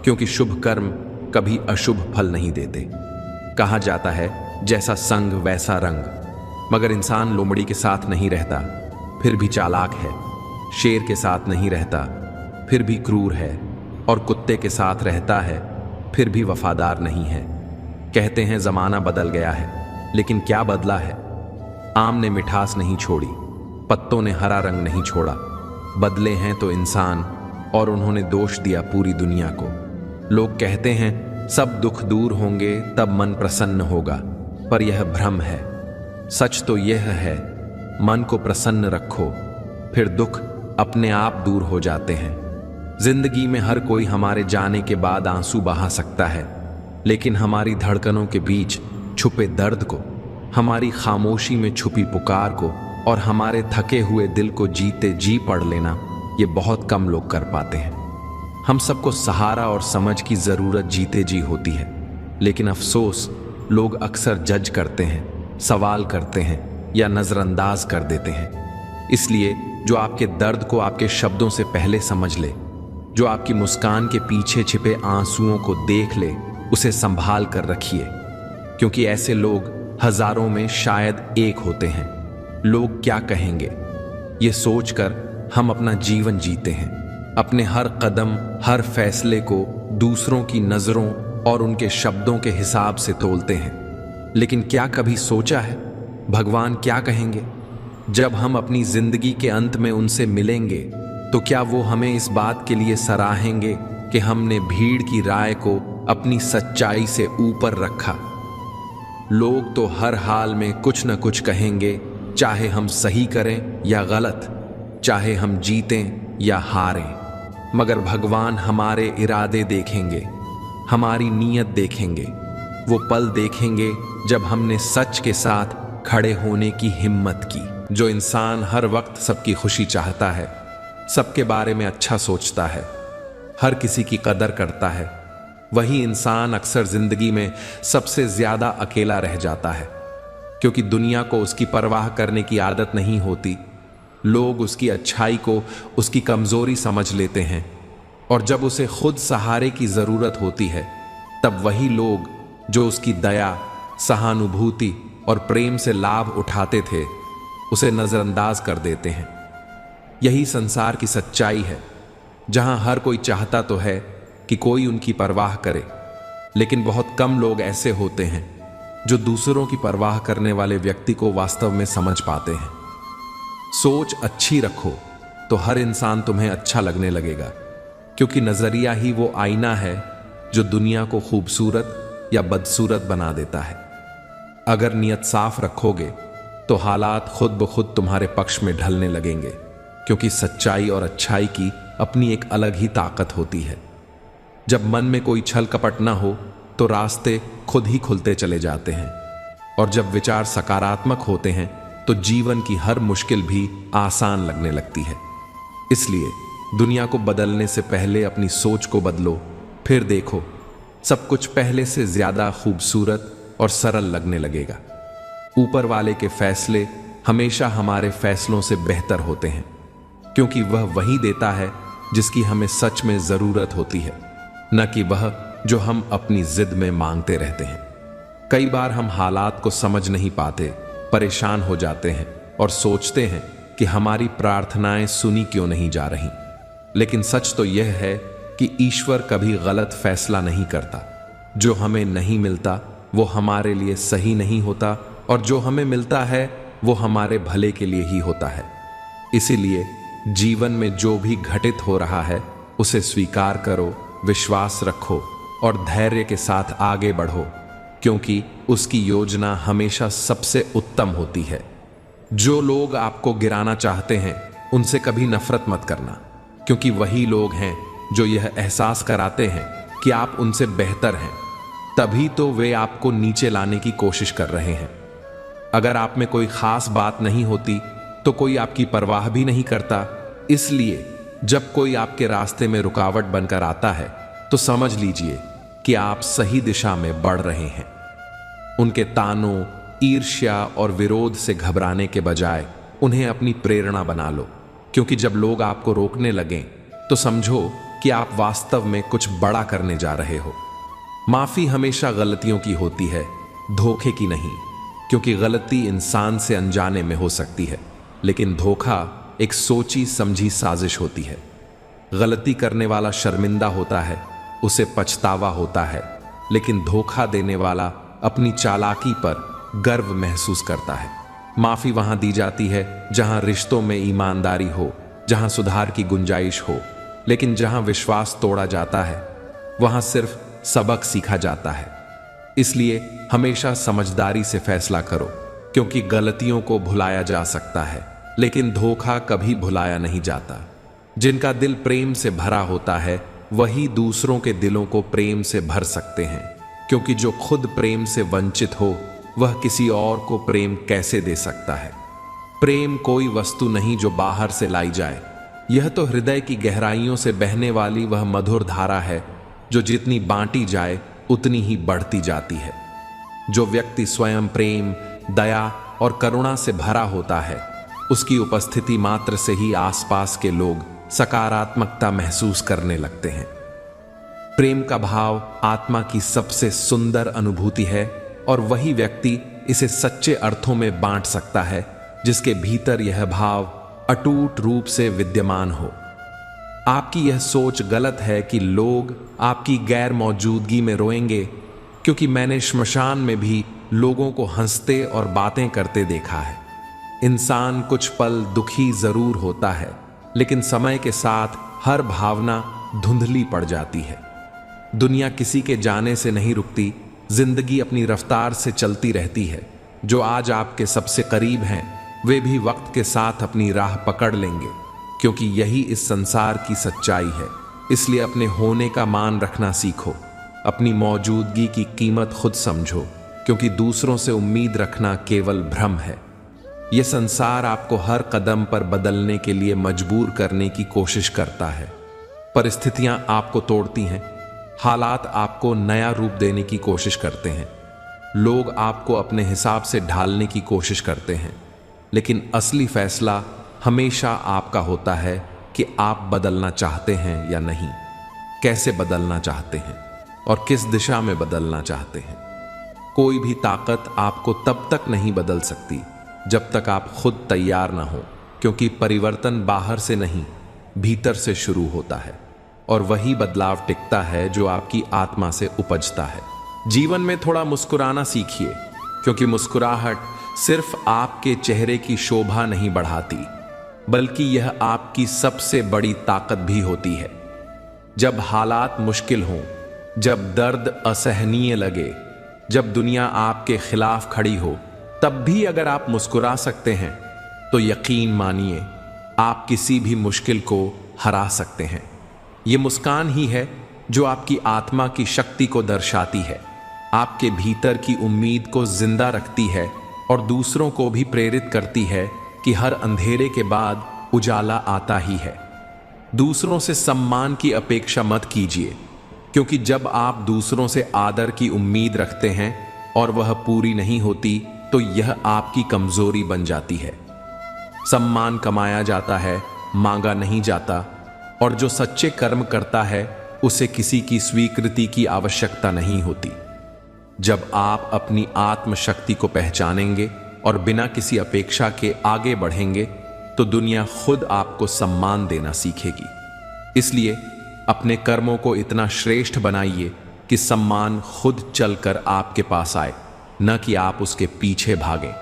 क्योंकि शुभ कर्म कभी अशुभ फल नहीं देते। कहा जाता है, जैसा संग वैसा रंग। मगर इंसान लोमड़ी के साथ नहीं रहता फिर भी चालाक है, शेर के साथ नहीं रहता फिर भी क्रूर है, और कुत्ते के साथ रहता है फिर भी वफादार नहीं है। कहते हैं जमाना बदल गया है, लेकिन क्या बदला है? आम ने मिठास नहीं छोड़ी, पत्तों ने हरा रंग नहीं छोड़ा। बदले हैं तो इंसान, और उन्होंने दोष दिया पूरी दुनिया को। लोग कहते हैं सब दुख दूर होंगे तब मन प्रसन्न होगा, पर यह भ्रम है। सच तो यह है, मन को प्रसन्न रखो, फिर दुख अपने आप दूर हो जाते हैं। जिंदगी में हर कोई हमारे जाने के बाद आंसू बहा सकता है, लेकिन हमारी धड़कनों के बीच छुपे दर्द को, हमारी खामोशी में छुपी पुकार को और हमारे थके हुए दिल को जीते जी पढ़ लेना, ये बहुत कम लोग कर पाते हैं। हम सबको सहारा और समझ की जरूरत जीते जी होती है, लेकिन अफसोस लोग अक्सर जज करते हैं, सवाल करते हैं या नजरअंदाज कर देते हैं। इसलिए जो आपके दर्द को आपके शब्दों से पहले समझ ले, जो आपकी मुस्कान के पीछे छिपे आंसुओं को देख ले, उसे संभाल कर रखिए, क्योंकि ऐसे लोग हजारों में शायद एक होते हैं। लोग क्या कहेंगे, ये सोचकर हम अपना जीवन जीते हैं, अपने हर कदम, हर फैसले को दूसरों की नजरों और उनके शब्दों के हिसाब से तोलते हैं। लेकिन क्या कभी सोचा है भगवान क्या कहेंगे जब हम अपनी जिंदगी के अंत में उनसे मिलेंगे? तो क्या वो हमें इस बात के लिए सराहेंगे कि हमने भीड़ की राय को अपनी सच्चाई से ऊपर रखा? लोग तो हर हाल में कुछ न कुछ कहेंगे, चाहे हम सही करें या गलत, चाहे हम जीतें या हारें। मगर भगवान हमारे इरादे देखेंगे, हमारी नीयत देखेंगे। वो पल देखेंगे जब हमने सच के साथ खड़े होने की हिम्मत की। जो इंसान हर वक्त सबकी खुशी चाहता है, सबके बारे में अच्छा सोचता है, हर किसी की कदर करता है, वही इंसान अक्सर जिंदगी में सबसे ज्यादा अकेला रह जाता है। क्योंकि दुनिया को उसकी परवाह करने की आदत नहीं होती। लोग उसकी अच्छाई को उसकी कमजोरी समझ लेते हैं, और जब उसे खुद सहारे की जरूरत होती है, तब वही लोग जो उसकी दया, सहानुभूति और प्रेम से लाभ उठाते थे, उसे नजरअंदाज कर देते हैं। यही संसार की सच्चाई है, जहां हर कोई चाहता तो है कि कोई उनकी परवाह करे, लेकिन बहुत कम लोग ऐसे होते हैं जो दूसरों की परवाह करने वाले व्यक्ति को वास्तव में समझ पाते हैं। सोच अच्छी रखो तो हर इंसान तुम्हें अच्छा लगने लगेगा, क्योंकि नजरिया ही वो आईना है जो दुनिया को खूबसूरत या बदसूरत बना देता है। अगर नियत साफ रखोगे तो हालात खुद ब खुद तुम्हारे पक्ष में ढलने लगेंगे, क्योंकि सच्चाई और अच्छाई की अपनी एक अलग ही ताकत होती है। जब मन में कोई छल कपट ना हो तो रास्ते खुद ही खुलते चले जाते हैं, और जब विचार सकारात्मक होते हैं तो जीवन की हर मुश्किल भी आसान लगने लगती है। इसलिए दुनिया को बदलने से पहले अपनी सोच को बदलो, फिर देखो सब कुछ पहले से ज्यादा खूबसूरत और सरल लगने लगेगा। ऊपर वाले के फैसले हमेशा हमारे फैसलों से बेहतर होते हैं, क्योंकि वह वही देता है जिसकी हमें सच में जरूरत होती है, न कि वह जो हम अपनी जिद में मांगते रहते हैं। कई बार हम हालात को समझ नहीं पाते, परेशान हो जाते हैं और सोचते हैं कि हमारी प्रार्थनाएं सुनी क्यों नहीं जा रही। लेकिन सच तो यह है कि ईश्वर कभी गलत फैसला नहीं करता। जो हमें नहीं मिलता वो हमारे लिए सही नहीं होता, और जो हमें मिलता है वो हमारे भले के लिए ही होता है। इसीलिए जीवन में जो भी घटित हो रहा है उसे स्वीकार करो, विश्वास रखो और धैर्य के साथ आगे बढ़ो, क्योंकि उसकी योजना हमेशा सबसे उत्तम होती है। जो लोग आपको गिराना चाहते हैं उनसे कभी नफरत मत करना, क्योंकि वही लोग हैं जो यह एहसास कराते हैं कि आप उनसे बेहतर हैं। तभी तो वे आपको नीचे लाने की कोशिश कर रहे हैं। अगर आप में कोई खास बात नहीं होती तो कोई आपकी परवाह भी नहीं करता। इसलिए जब कोई आपके रास्ते में रुकावट बनकर आता है तो समझ लीजिए कि आप सही दिशा में बढ़ रहे हैं। उनके तानों, ईर्ष्या और विरोध से घबराने के बजाय उन्हें अपनी प्रेरणा बना लो, क्योंकि जब लोग आपको रोकने लगें तो समझो कि आप वास्तव में कुछ बड़ा करने जा रहे हो। माफी हमेशा गलतियों की होती है, धोखे की नहीं, क्योंकि गलती इंसान से अनजाने में हो सकती है, लेकिन धोखा एक सोची समझी साजिश होती है। गलती करने वाला शर्मिंदा होता है, उसे पछतावा होता है, लेकिन धोखा देने वाला अपनी चालाकी पर गर्व महसूस करता है। माफी वहां दी जाती है जहां रिश्तों में ईमानदारी हो, जहां सुधार की गुंजाइश हो, लेकिन जहां विश्वास तोड़ा जाता है वहां सिर्फ सबक सीखा जाता है। इसलिए हमेशा समझदारी से फैसला करो, क्योंकि गलतियों को भुलाया जा सकता है, लेकिन धोखा कभी भुलाया नहीं जाता। जिनका दिल प्रेम से भरा होता है वही दूसरों के दिलों को प्रेम से भर सकते हैं, क्योंकि जो खुद प्रेम से वंचित हो वह किसी और को प्रेम कैसे दे सकता है। प्रेम कोई वस्तु नहीं जो बाहर से लाई जाए, यह तो हृदय की गहराइयों से बहने वाली वह मधुर धारा है जो जितनी बांटी जाए उतनी ही बढ़ती जाती है। जो व्यक्ति स्वयं प्रेम, दया और करुणा से भरा होता है, उसकी उपस्थिति मात्र से ही आसपास के लोग सकारात्मकता महसूस करने लगते हैं। प्रेम का भाव आत्मा की सबसे सुंदर अनुभूति है, और वही व्यक्ति इसे सच्चे अर्थों में बांट सकता है जिसके भीतर यह भाव अटूट रूप से विद्यमान हो। आपकी यह सोच गलत है कि लोग आपकी गैर मौजूदगी में रोएंगे, क्योंकि मैंने श्मशान में भी लोगों को हंसते और बातें करते देखा है। इंसान कुछ पल दुखी जरूर होता है, लेकिन समय के साथ हर भावना धुंधली पड़ जाती है। दुनिया किसी के जाने से नहीं रुकती, जिंदगी अपनी रफ्तार से चलती रहती है। जो आज आपके सबसे करीब हैं, वे भी वक्त के साथ अपनी राह पकड़ लेंगे, क्योंकि यही इस संसार की सच्चाई है। इसलिए अपने होने का मान रखना सीखो, अपनी मौजूदगी की कीमत खुद समझो, क्योंकि दूसरों से उम्मीद रखना केवल भ्रम है। यह संसार आपको हर कदम पर बदलने के लिए मजबूर करने की कोशिश करता है। परिस्थितियां आपको तोड़ती हैं, हालात आपको नया रूप देने की कोशिश करते हैं, लोग आपको अपने हिसाब से ढालने की कोशिश करते हैं, लेकिन असली फैसला हमेशा आपका होता है कि आप बदलना चाहते हैं या नहीं, कैसे बदलना चाहते हैं और किस दिशा में बदलना चाहते हैं। कोई भी ताकत आपको तब तक नहीं बदल सकती जब तक आप खुद तैयार ना हो, क्योंकि परिवर्तन बाहर से नहीं, भीतर से शुरू होता है, और वही बदलाव टिकता है जो आपकी आत्मा से उपजता है। जीवन में थोड़ा मुस्कुराना सीखिए, क्योंकि मुस्कुराहट सिर्फ आपके चेहरे की शोभा नहीं बढ़ाती, बल्कि यह आपकी सबसे बड़ी ताकत भी होती है। जब हालात मुश्किल हों, जब दर्द असहनीय लगे, जब दुनिया आपके खिलाफ खड़ी हो, तब भी अगर आप मुस्कुरा सकते हैं तो यकीन मानिए आप किसी भी मुश्किल को हरा सकते हैं। ये मुस्कान ही है जो आपकी आत्मा की शक्ति को दर्शाती है, आपके भीतर की उम्मीद को जिंदा रखती है और दूसरों को भी प्रेरित करती है कि हर अंधेरे के बाद उजाला आता ही है। दूसरों से सम्मान की अपेक्षा मत कीजिए, क्योंकि जब आप दूसरों से आदर की उम्मीद रखते हैं और वह पूरी नहीं होती, तो यह आपकी कमजोरी बन जाती है। सम्मान कमाया जाता है, मांगा नहीं जाता, और जो सच्चे कर्म करता है उसे किसी की स्वीकृति की आवश्यकता नहीं होती। जब आप अपनी आत्मशक्ति को पहचानेंगे और बिना किसी अपेक्षा के आगे बढ़ेंगे, तो दुनिया खुद आपको सम्मान देना सीखेगी। इसलिए अपने कर्मों को इतना श्रेष्ठ बनाइए कि सम्मान खुद चलकर आपके पास आए, न कि आप उसके पीछे भागें।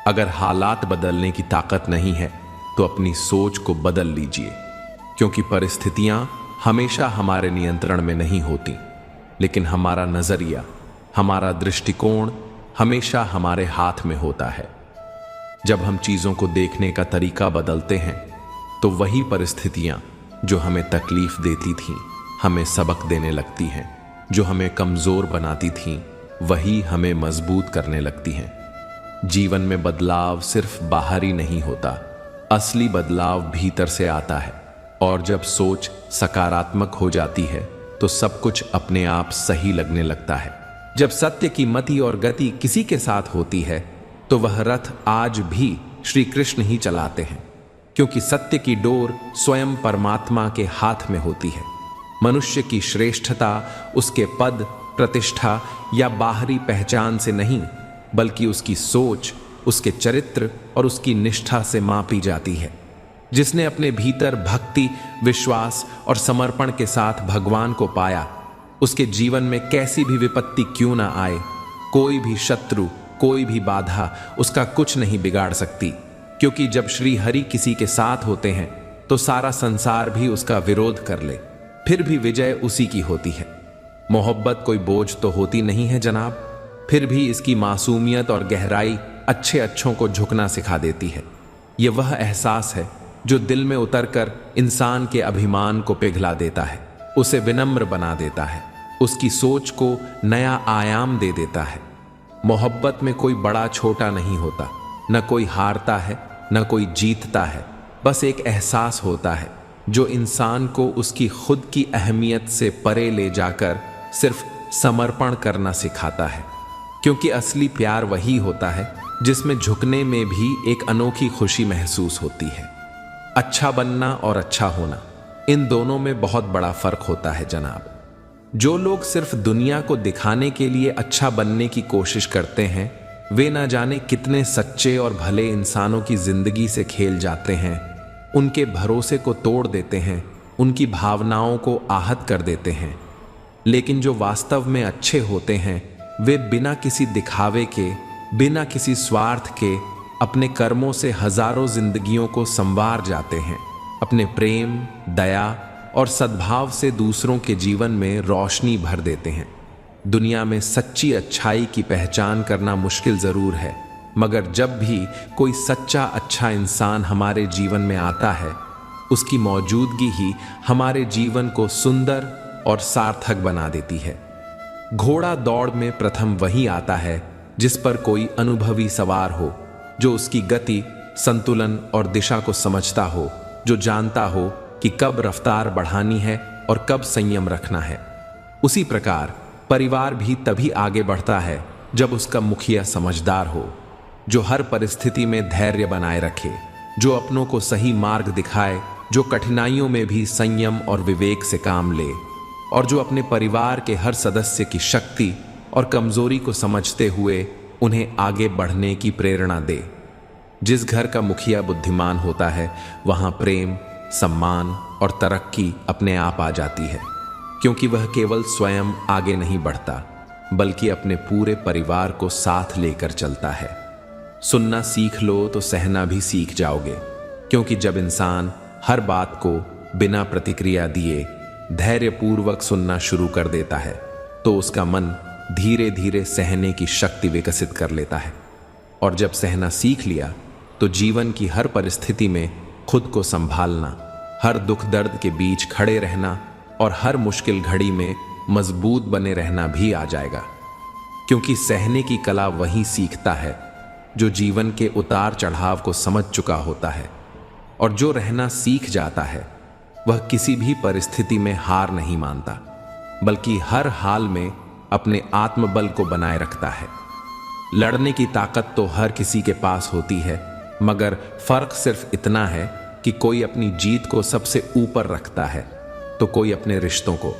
अगर हालात बदलने की ताकत नहीं है, तो अपनी सोच को बदल लीजिए, क्योंकि परिस्थितियां हमेशा हमारे नियंत्रण में नहीं होती, लेकिन हमारा नजरिया, हमारा दृष्टिकोण हमेशा हमारे हाथ में होता है। जब हम चीजों को देखने का तरीका बदलते हैं, तो वही परिस्थितियां जो हमें तकलीफ देती थीं, हमें सबक देने लगती हैं। जो हमें कमजोर बनाती थीं, वही हमें मजबूत करने लगती हैं। जीवन में बदलाव सिर्फ बाहरी नहीं होता, असली बदलाव भीतर से आता है। और जब सोच सकारात्मक हो जाती है, तो सब कुछ अपने आप सही लगने लगता है। जब सत्य की मति और गति किसी के साथ होती है, तो वह रथ आज भी श्री कृष्ण ही चलाते हैं, क्योंकि सत्य की डोर स्वयं परमात्मा के हाथ में होती है। मनुष्य की श्रेष्ठता उसके पद, प्रतिष्ठा या बाहरी पहचान से नहीं, बल्कि उसकी सोच, उसके चरित्र और उसकी निष्ठा से मापी जाती है। जिसने अपने भीतर भक्ति, विश्वास और समर्पण के साथ भगवान को पाया, उसके जीवन में कैसी भी विपत्ति क्यों ना आए, कोई भी शत्रु, कोई भी बाधा उसका कुछ नहीं बिगाड़ सकती। क्योंकि जब श्री हरि किसी के साथ होते हैं, तो सारा संसार भी उसका विरोध कर ले, फिर भी विजय उसी की होती है। मोहब्बत कोई बोझ तो होती नहीं है जनाब, फिर भी इसकी मासूमियत और गहराई अच्छे अच्छों को झुकना सिखा देती है। यह वह एहसास है जो दिल में उतरकर इंसान के अभिमान को पिघला देता है, उसे विनम्र बना देता है, उसकी सोच को नया आयाम दे देता है। मोहब्बत में कोई बड़ा छोटा नहीं होता, न कोई हारता है न कोई जीतता है, बस एक एहसास होता है जो इंसान को उसकी खुद की अहमियत से परे ले जाकर सिर्फ समर्पण करना सिखाता है। क्योंकि असली प्यार वही होता है जिसमें झुकने में भी एक अनोखी खुशी महसूस होती है। अच्छा बनना और अच्छा होना, इन दोनों में बहुत बड़ा फर्क होता है जनाब। जो लोग सिर्फ दुनिया को दिखाने के लिए अच्छा बनने की कोशिश करते हैं, वे ना जाने कितने सच्चे और भले इंसानों की जिंदगी से खेल जाते हैं उनके भरोसे को तोड़ देते हैं, उनकी भावनाओं को आहत कर देते हैं। लेकिन जो वास्तव में अच्छे होते हैं वे बिना किसी दिखावे के, बिना किसी स्वार्थ के अपने कर्मों से हजारों जिंदगियों को संवार जाते हैं। अपने प्रेम, दया और सद्भाव से दूसरों के जीवन में रोशनी भर देते हैं। दुनिया में सच्ची अच्छाई की पहचान करना मुश्किल जरूर है, मगर जब भी कोई सच्चा अच्छा इंसान हमारे जीवन में आता है, उसकी मौजूदगी ही हमारे जीवन को सुंदर और सार्थक बना देती है। घोड़ा दौड़ में प्रथम वही आता है जिस पर कोई अनुभवी सवार हो, जो उसकी गति, संतुलन और दिशा को समझता हो, जो जानता हो कि कब रफ्तार बढ़ानी है और कब संयम रखना है। उसी प्रकार परिवार भी तभी आगे बढ़ता है जब उसका मुखिया समझदार हो, जो हर परिस्थिति में धैर्य बनाए रखे, जो अपनों को सही मार्ग दिखाए, जो कठिनाइयों में भी संयम और विवेक से काम ले, और जो अपने परिवार के हर सदस्य की शक्ति और कमजोरी को समझते हुए उन्हें आगे बढ़ने की प्रेरणा दे। जिस घर का मुखिया बुद्धिमान होता है वहां प्रेम, सम्मान और तरक्की अपने आप आ जाती है, क्योंकि वह केवल स्वयं आगे नहीं बढ़ता बल्कि अपने पूरे परिवार को साथ लेकर चलता है। सुनना सीख लो तो सहना भी सीख जाओगे, क्योंकि जब इंसान हर बात को बिना प्रतिक्रिया दिए धैर्यपूर्वक सुनना शुरू कर देता है तो उसका मन धीरे धीरे सहने की शक्ति विकसित कर लेता है। और जब सहना सीख लिया तो जीवन की हर परिस्थिति में खुद को संभालना, हर दुख दर्द के बीच खड़े रहना और हर मुश्किल घड़ी में मजबूत बने रहना भी आ जाएगा। क्योंकि सहने की कला वही सीखता है जो जीवन के उतार चढ़ाव को समझ चुका होता है, और जो रहना सीख जाता है वह किसी भी परिस्थिति में हार नहीं मानता बल्कि हर हाल में अपने आत्मबल को बनाए रखता है। लड़ने की ताकत तो हर किसी के पास होती है, मगर फर्क सिर्फ इतना है कि कोई अपनी जीत को सबसे ऊपर रखता है तो कोई अपने रिश्तों को।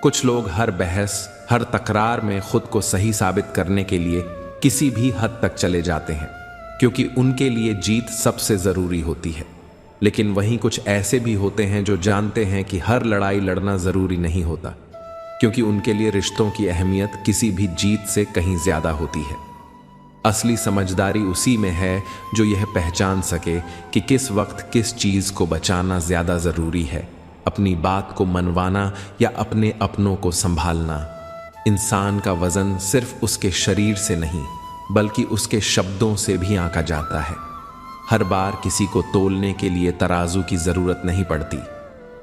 कुछ लोग हर बहस, हर तकरार में खुद को सही साबित करने के लिए किसी भी हद तक चले जाते हैं, क्योंकि उनके लिए जीत सबसे जरूरी होती है। लेकिन वहीं कुछ ऐसे भी होते हैं जो जानते हैं कि हर लड़ाई लड़ना जरूरी नहीं होता, क्योंकि उनके लिए रिश्तों की अहमियत किसी भी जीत से कहीं ज्यादा होती है। असली समझदारी उसी में है जो यह पहचान सके कि किस वक्त किस चीज को बचाना ज्यादा जरूरी है, अपनी बात को मनवाना या अपने अपनों को संभालना। इंसान का वजन सिर्फ उसके शरीर से नहीं बल्कि उसके शब्दों से भी आंका जाता है। हर बार किसी को तोलने के लिए तराजू की जरूरत नहीं पड़ती,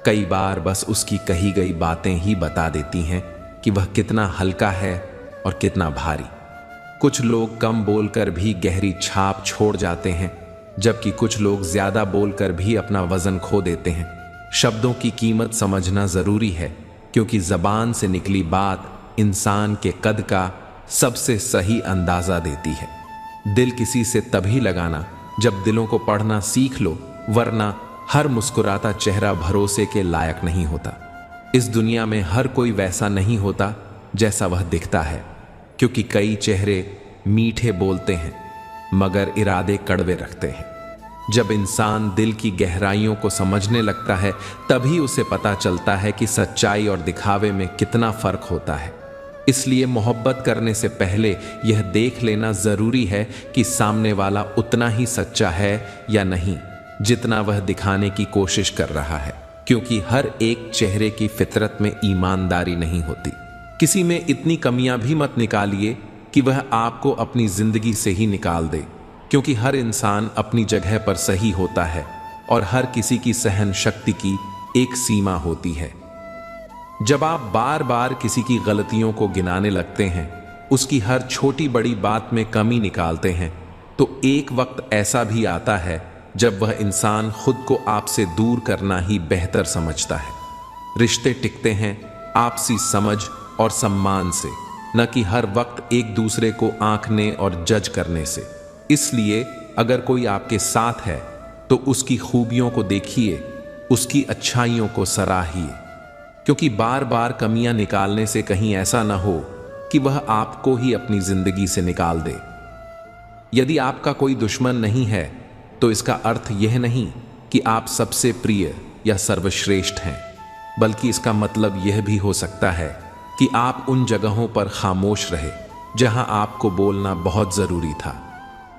कई बार बस उसकी कही गई बातें ही बता देती हैं कि वह कितना हल्का है और कितना भारी। कुछ लोग कम बोलकर भी गहरी छाप छोड़ जाते हैं, जबकि कुछ लोग ज्यादा बोलकर भी अपना वजन खो देते हैं। शब्दों की कीमत समझना जरूरी है, क्योंकि जबान से निकली बात इंसान के कद का सबसे सही अंदाजा देती है। दिल किसी से तभी लगाना जब दिलों को पढ़ना सीख लो, वरना हर मुस्कुराता चेहरा भरोसे के लायक नहीं होता। इस दुनिया में हर कोई वैसा नहीं होता जैसा वह दिखता है, क्योंकि कई चेहरे मीठे बोलते हैं मगर इरादे कड़वे रखते हैं। जब इंसान दिल की गहराइयों को समझने लगता है तभी उसे पता चलता है कि सच्चाई और दिखावे में कितना फर्क होता है। इसलिए मोहब्बत करने से पहले यह देख लेना जरूरी है कि सामने वाला उतना ही सच्चा है या नहीं जितना वह दिखाने की कोशिश कर रहा है, क्योंकि हर एक चेहरे की फितरत में ईमानदारी नहीं होती। किसी में इतनी कमियां भी मत निकालिए कि वह आपको अपनी जिंदगी से ही निकाल दे, क्योंकि हर इंसान अपनी जगह पर सही होता है और हर किसी की सहन शक्ति की एक सीमा होती है। जब आप बार बार किसी की गलतियों को गिनाने लगते हैं, उसकी हर छोटी बड़ी बात में कमी निकालते हैं, तो एक वक्त ऐसा भी आता है जब वह इंसान खुद को आपसे दूर करना ही बेहतर समझता है। रिश्ते टिकते हैं आपसी समझ और सम्मान से, न कि हर वक्त एक दूसरे को आंकने और जज करने से। इसलिए अगर कोई आपके साथ है तो उसकी खूबियों को देखिए, उसकी अच्छाइयों को सराहिए, क्योंकि बार बार कमियां निकालने से कहीं ऐसा ना हो कि वह आपको ही अपनी जिंदगी से निकाल दे। यदि आपका कोई दुश्मन नहीं है तो इसका अर्थ यह नहीं कि आप सबसे प्रिय या सर्वश्रेष्ठ हैं, बल्कि इसका मतलब यह भी हो सकता है कि आप उन जगहों पर खामोश रहे जहां आपको बोलना बहुत जरूरी था।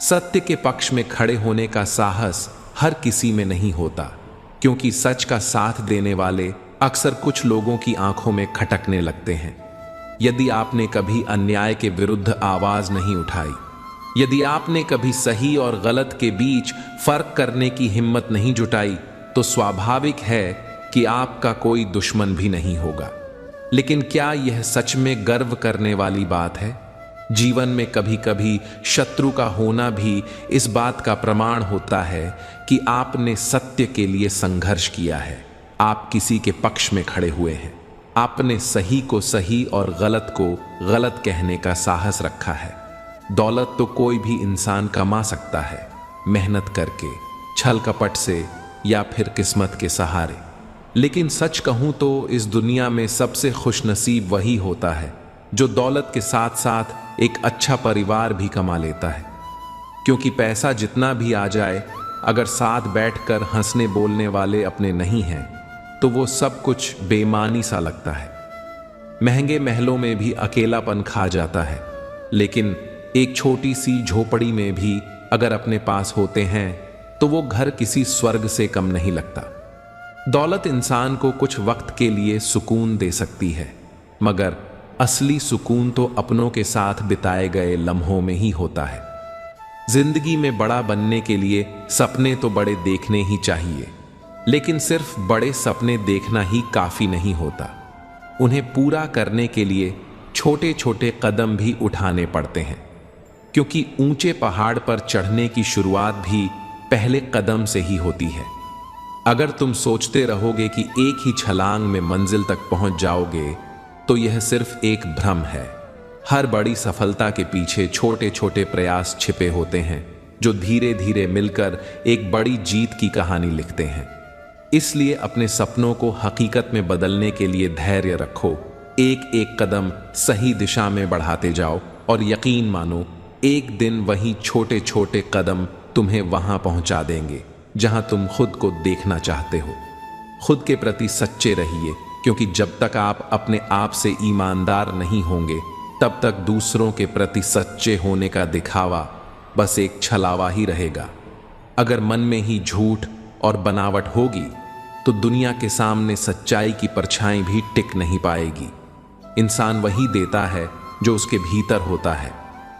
सत्य के पक्ष में खड़े होने का साहस हर किसी में नहीं होता, क्योंकि सच का साथ देने वाले अक्सर कुछ लोगों की आंखों में खटकने लगते हैं। यदि आपने कभी अन्याय के विरुद्ध आवाज नहीं उठाई, यदि आपने कभी सही और गलत के बीच फर्क करने की हिम्मत नहीं जुटाई, तो स्वाभाविक है कि आपका कोई दुश्मन भी नहीं होगा। लेकिन क्या यह सच में गर्व करने वाली बात है? जीवन में कभी कभी शत्रु का होना भी इस बात का प्रमाण होता है कि आपने सत्य के लिए संघर्ष किया है, आप किसी के पक्ष में खड़े हुए हैं, आपने सही को सही और गलत को गलत कहने का साहस रखा है। दौलत तो कोई भी इंसान कमा सकता है, मेहनत करके, छल कपट से या फिर किस्मत के सहारे। लेकिन सच कहूं तो इस दुनिया में सबसे खुशनसीब वही होता है जो दौलत के साथ साथ एक अच्छा परिवार भी कमा लेता है। क्योंकि पैसा जितना भी आ जाए, अगर साथ बैठकर हंसने बोलने वाले अपने नहीं हैं, तो वो सब कुछ बेमानी सा लगता है। महंगे महलों में भी अकेलापन खा जाता है, लेकिन एक छोटी सी झोपड़ी में भी अगर अपने पास होते हैं तो वो घर किसी स्वर्ग से कम नहीं लगता। दौलत इंसान को कुछ वक्त के लिए सुकून दे सकती है, मगर असली सुकून तो अपनों के साथ बिताए गए लम्हों में ही होता है। जिंदगी में बड़ा बनने के लिए सपने तो बड़े देखने ही चाहिए, लेकिन सिर्फ बड़े सपने देखना ही काफी नहीं होता। उन्हें पूरा करने के लिए छोटे छोटे कदम भी उठाने पड़ते हैं, क्योंकि ऊंचे पहाड़ पर चढ़ने की शुरुआत भी पहले कदम से ही होती है। अगर तुम सोचते रहोगे कि एक ही छलांग में मंजिल तक पहुंच जाओगे, तो यह सिर्फ एक भ्रम है। हर बड़ी सफलता के पीछे छोटे छोटे प्रयास छिपे होते हैं, जो धीरे धीरे मिलकर एक बड़ी जीत की कहानी लिखते हैं। इसलिए अपने सपनों को हकीकत में बदलने के लिए धैर्य रखो, एक एक कदम सही दिशा में बढ़ाते जाओ और यकीन मानो, एक दिन वही छोटे छोटे कदम तुम्हें वहां पहुंचा देंगे जहां तुम खुद को देखना चाहते हो। खुद के प्रति सच्चे रहिए, क्योंकि जब तक आप अपने आप से ईमानदार नहीं होंगे, तब तक दूसरों के प्रति सच्चे होने का दिखावा बस एक छलावा ही रहेगा। अगर मन में ही झूठ और बनावट होगी, तो दुनिया के सामने सच्चाई की परछाई भी टिक नहीं पाएगी। इंसान वही देता है जो उसके भीतर होता है।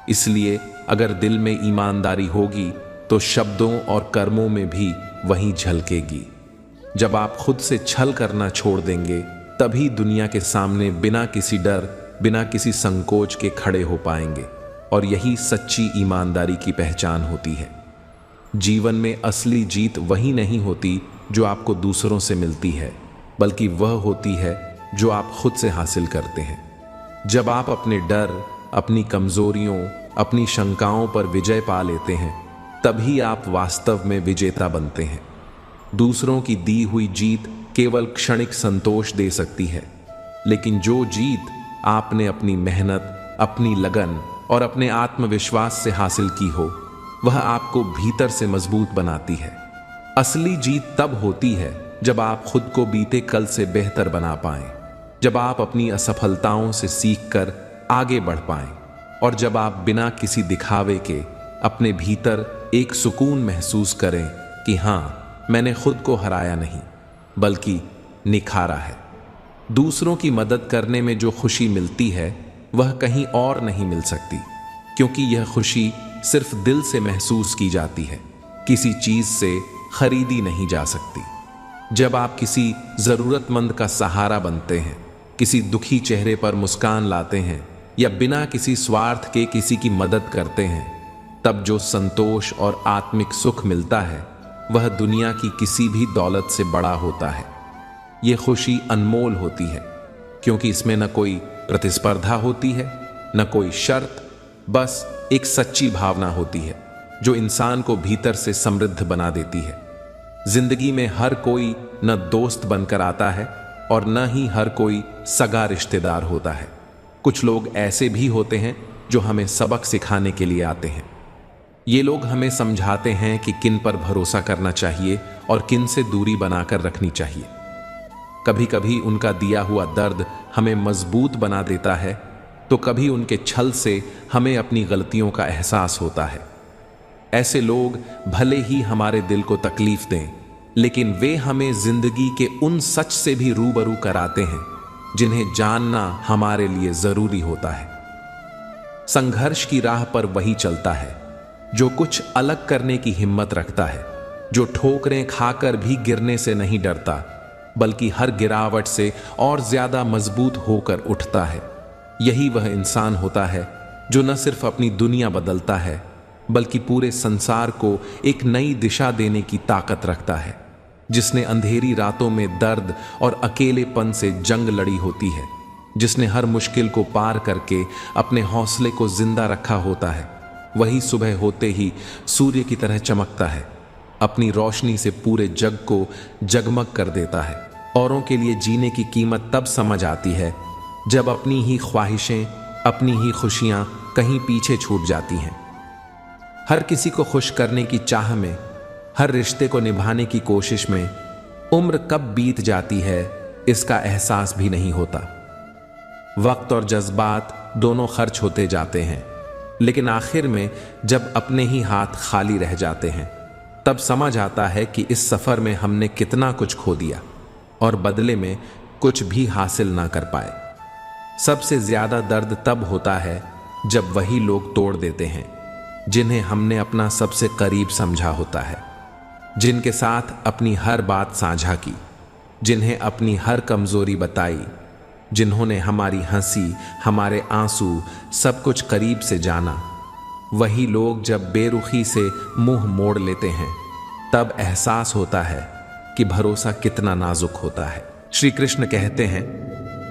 इसलिए अगर दिल में ईमानदारी होगी, तो शब्दों और कर्मों में भी वही झलकेगी। जब आप खुद से छल करना छोड़ देंगे, तभी दुनिया के सामने बिना किसी डर, बिना किसी संकोच के खड़े हो पाएंगे। और यही सच्ची ईमानदारी की पहचान होती है। जीवन में असली जीत वही नहीं होती जो आपको दूसरों से मिलती है, बल्कि वह होती है जो आप खुद से हासिल करते हैं। जब आप अपने डर, अपनी कमजोरियों, अपनी शंकाओं पर विजय पा लेते हैं, तभी आप वास्तव में विजेता बनते हैं। दूसरों की दी हुई जीत केवल क्षणिक संतोष दे सकती है, लेकिन जो जीत आपने अपनी मेहनत, अपनी लगन और अपने आत्मविश्वास से हासिल की हो, वह आपको भीतर से मजबूत बनाती है। असली जीत तब होती है जब आप खुद को बीते कल से बेहतर बना पाएं, जब आप अपनी असफलताओं से सीखकर आगे बढ़ पाएं, और जब आप बिना किसी दिखावे के अपने भीतर एक सुकून महसूस करें कि हाँ, मैंने खुद को हराया नहीं, बल्कि निखारा है। दूसरों की मदद करने में जो खुशी मिलती है, वह कहीं और नहीं मिल सकती, क्योंकि यह खुशी सिर्फ दिल से महसूस की जाती है, किसी चीज से खरीदी नहीं जा सकती। जब आप किसी जरूरतमंद का सहारा बनते हैं, किसी दुखी चेहरे पर मुस्कान लाते हैं, या बिना किसी स्वार्थ के किसी की मदद करते हैं, तब जो संतोष और आत्मिक सुख मिलता है, वह दुनिया की किसी भी दौलत से बड़ा होता है। यह खुशी अनमोल होती है, क्योंकि इसमें न कोई प्रतिस्पर्धा होती है, न कोई शर्त, बस एक सच्ची भावना होती है जो इंसान को भीतर से समृद्ध बना देती है। जिंदगी में हर कोई न दोस्त बनकर आता है और न ही हर कोई सगा रिश्तेदार होता है। कुछ लोग ऐसे भी होते हैं जो हमें सबक सिखाने के लिए आते हैं। ये लोग हमें समझाते हैं कि किन पर भरोसा करना चाहिए और किन से दूरी बनाकर रखनी चाहिए। कभी कभी उनका दिया हुआ दर्द हमें मजबूत बना देता है, तो कभी उनके छल से हमें अपनी गलतियों का एहसास होता है। ऐसे लोग भले ही हमारे दिल को तकलीफ दें, लेकिन वे हमें जिंदगी के उन सच से भी रूबरू कराते हैं जिन्हें जानना हमारे लिए जरूरी होता है। संघर्ष की राह पर वही चलता है जो कुछ अलग करने की हिम्मत रखता है, जो ठोकरें खाकर भी गिरने से नहीं डरता, बल्कि हर गिरावट से और ज्यादा मजबूत होकर उठता है। यही वह इंसान होता है जो न सिर्फ अपनी दुनिया बदलता है, बल्कि पूरे संसार को एक नई दिशा देने की ताकत रखता है, जिसने अंधेरी रातों में दर्द और अकेलेपन से जंग लड़ी होती है, जिसने हर मुश्किल को पार करके अपने हौसले को जिंदा रखा होता है। वही सुबह होते ही सूर्य की तरह चमकता है, अपनी रोशनी से पूरे जग को जगमग कर देता है। औरों के लिए जीने की कीमत तब समझ आती है जब अपनी ही ख्वाहिशें, अपनी ही खुशियां कहीं पीछे छूट जाती हैं। हर किसी को खुश करने की चाह में, हर रिश्ते को निभाने की कोशिश में उम्र कब बीत जाती है इसका एहसास भी नहीं होता। वक्त और जज्बात दोनों खर्च होते जाते हैं, लेकिन आखिर में जब अपने ही हाथ खाली रह जाते हैं, तब समझ आता है कि इस सफर में हमने कितना कुछ खो दिया और बदले में कुछ भी हासिल ना कर पाए। सबसे ज्यादा दर्द तब होता है जब वही लोग तोड़ देते हैं जिन्हें हमने अपना सबसे करीब समझा होता है, जिनके साथ अपनी हर बात साझा की, जिन्हें अपनी हर कमजोरी बताई, जिन्होंने हमारी हंसी, हमारे आंसू सब कुछ करीब से जाना। वही लोग जब बेरुखी से मुंह मोड़ लेते हैं, तब एहसास होता है कि भरोसा कितना नाजुक होता है। श्री कृष्ण कहते हैं,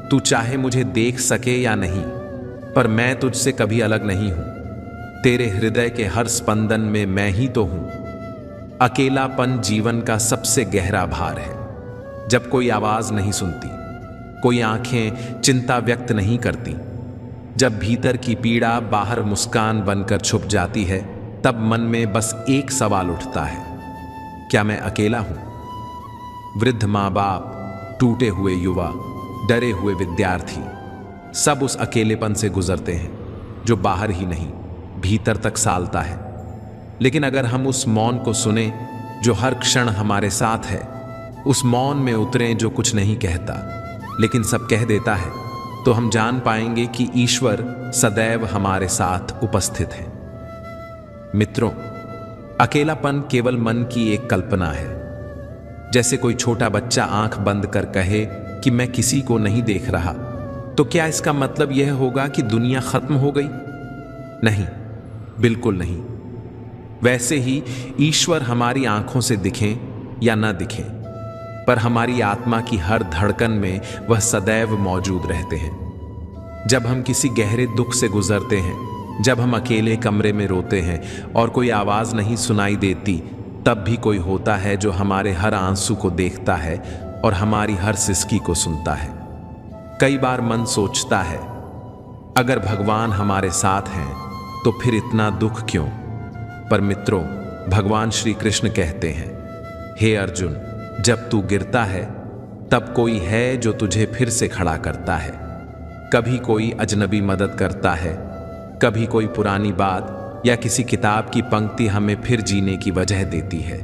तू चाहे मुझे देख सके या नहीं, पर मैं तुझसे कभी अलग नहीं हूं। तेरे हृदय के हर स्पंदन में मैं ही तो हूं। अकेलापन जीवन का सबसे गहरा भार है। जब कोई आवाज नहीं सुनती, कोई आंखें चिंता व्यक्त नहीं करती, जब भीतर की पीड़ा बाहर मुस्कान बनकर छुप जाती है, तब मन में बस एक सवाल उठता है, क्या मैं अकेला हूं? वृद्ध माँ बाप, टूटे हुए युवा, डरे हुए विद्यार्थी, सब उस अकेलेपन से गुजरते हैं जो बाहर ही नहीं भीतर तक सालता है। लेकिन अगर हम उस मौन को सुने जो हर क्षण हमारे साथ है, उस मौन में उतरें जो कुछ नहीं कहता लेकिन सब कह देता है, तो हम जान पाएंगे कि ईश्वर सदैव हमारे साथ उपस्थित है। मित्रों, अकेलापन केवल मन की एक कल्पना है। जैसे कोई छोटा बच्चा आंख बंद कर कहे कि मैं किसी को नहीं देख रहा, तो क्या इसका मतलब यह होगा कि दुनिया खत्म हो गई? नहीं, बिल्कुल नहीं। वैसे ही ईश्वर हमारी आंखों से दिखें या ना दिखें, पर हमारी आत्मा की हर धड़कन में वह सदैव मौजूद रहते हैं। जब हम किसी गहरे दुख से गुजरते हैं, जब हम अकेले कमरे में रोते हैं और कोई आवाज नहीं सुनाई देती, तब भी कोई होता है जो हमारे हर आंसू को देखता है और हमारी हर सिसकी को सुनता है। कई बार मन सोचता है, अगर भगवान हमारे साथ हैं तो फिर इतना दुख क्यों? पर मित्रों, भगवान श्री कृष्ण कहते हैं, हे अर्जुन, जब तू गिरता है तब कोई है जो तुझे फिर से खड़ा करता है। कभी कोई अजनबी मदद करता है, कभी कोई पुरानी बात या किसी किताब की पंक्ति हमें फिर जीने की वजह देती है।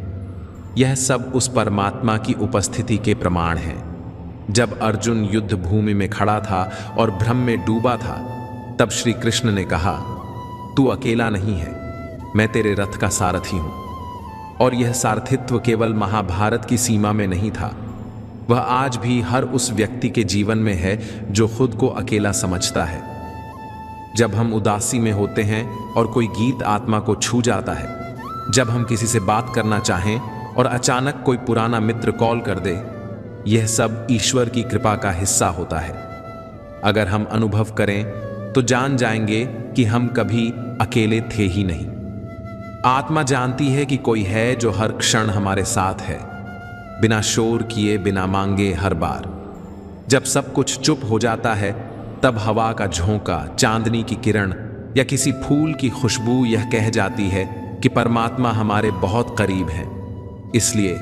यह सब उस परमात्मा की उपस्थिति के प्रमाण हैं। जब अर्जुन युद्ध भूमि में खड़ा था और भ्रम में डूबा था, तब श्री कृष्ण ने कहा, तू अकेला नहीं है, मैं तेरे रथ का सारथी हूं। और यह सारथित्व केवल महाभारत की सीमा में नहीं था, वह आज भी हर उस व्यक्ति के जीवन में है जो खुद को अकेला समझता है। जब हम उदासी में होते हैं और कोई गीत आत्मा को छू जाता है, जब हम किसी से बात करना चाहें और अचानक कोई पुराना मित्र कॉल कर दे, यह सब ईश्वर की कृपा का हिस्सा होता है। अगर हम अनुभव करें तो जान जाएंगे कि हम कभी अकेले थे ही नहीं। आत्मा जानती है कि कोई है जो हर क्षण हमारे साथ है, बिना शोर किए, बिना मांगे, हर बार। जब सब कुछ चुप हो जाता है, तब हवा का झोंका, चांदनी की किरण या किसी फूल की खुशबू यह कह जाती है कि परमात्मा हमारे बहुत करीब है। इसलिए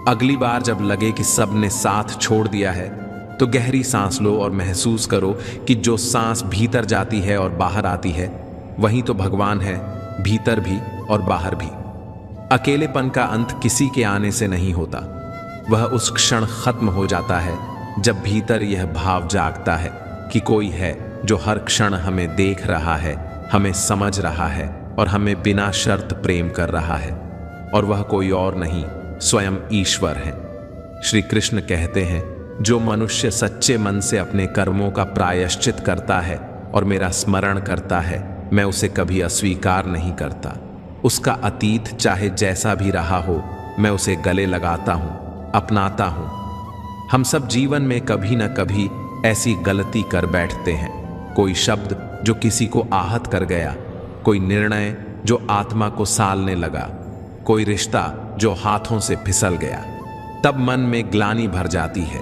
अगली बार जब लगे कि सब ने साथ छोड़ दिया है, तो गहरी सांस लो और महसूस करो कि जो सांस भीतर जाती है और बाहर आती है, वहीं तो भगवान है, भीतर भी और बाहर भी। अकेलेपन का अंत किसी के आने से नहीं होता, वह उस क्षण खत्म हो जाता है जब भीतर यह भाव जागता है कि कोई है जो हर क्षण हमें देख रहा है, हमें समझ रहा है और हमें बिना शर्त प्रेम कर रहा है। और वह कोई और नहीं, स्वयं ईश्वर है। श्री कृष्ण कहते हैं, जो मनुष्य सच्चे मन से अपने कर्मों का प्रायश्चित करता है और मेरा स्मरण करता है, मैं उसे कभी अस्वीकार नहीं करता। उसका अतीत चाहे जैसा भी रहा हो, मैं उसे गले लगाता हूँ, अपनाता हूँ। हम सब जीवन में कभी न कभी ऐसी गलती कर बैठते हैं। कोई शब्द जो किसी को आहत कर गया, कोई निर्णय जो आत्मा को सालने लगा, कोई रिश्ता जो हाथों से फिसल गया। तब मन में ग्लानि भर जाती है,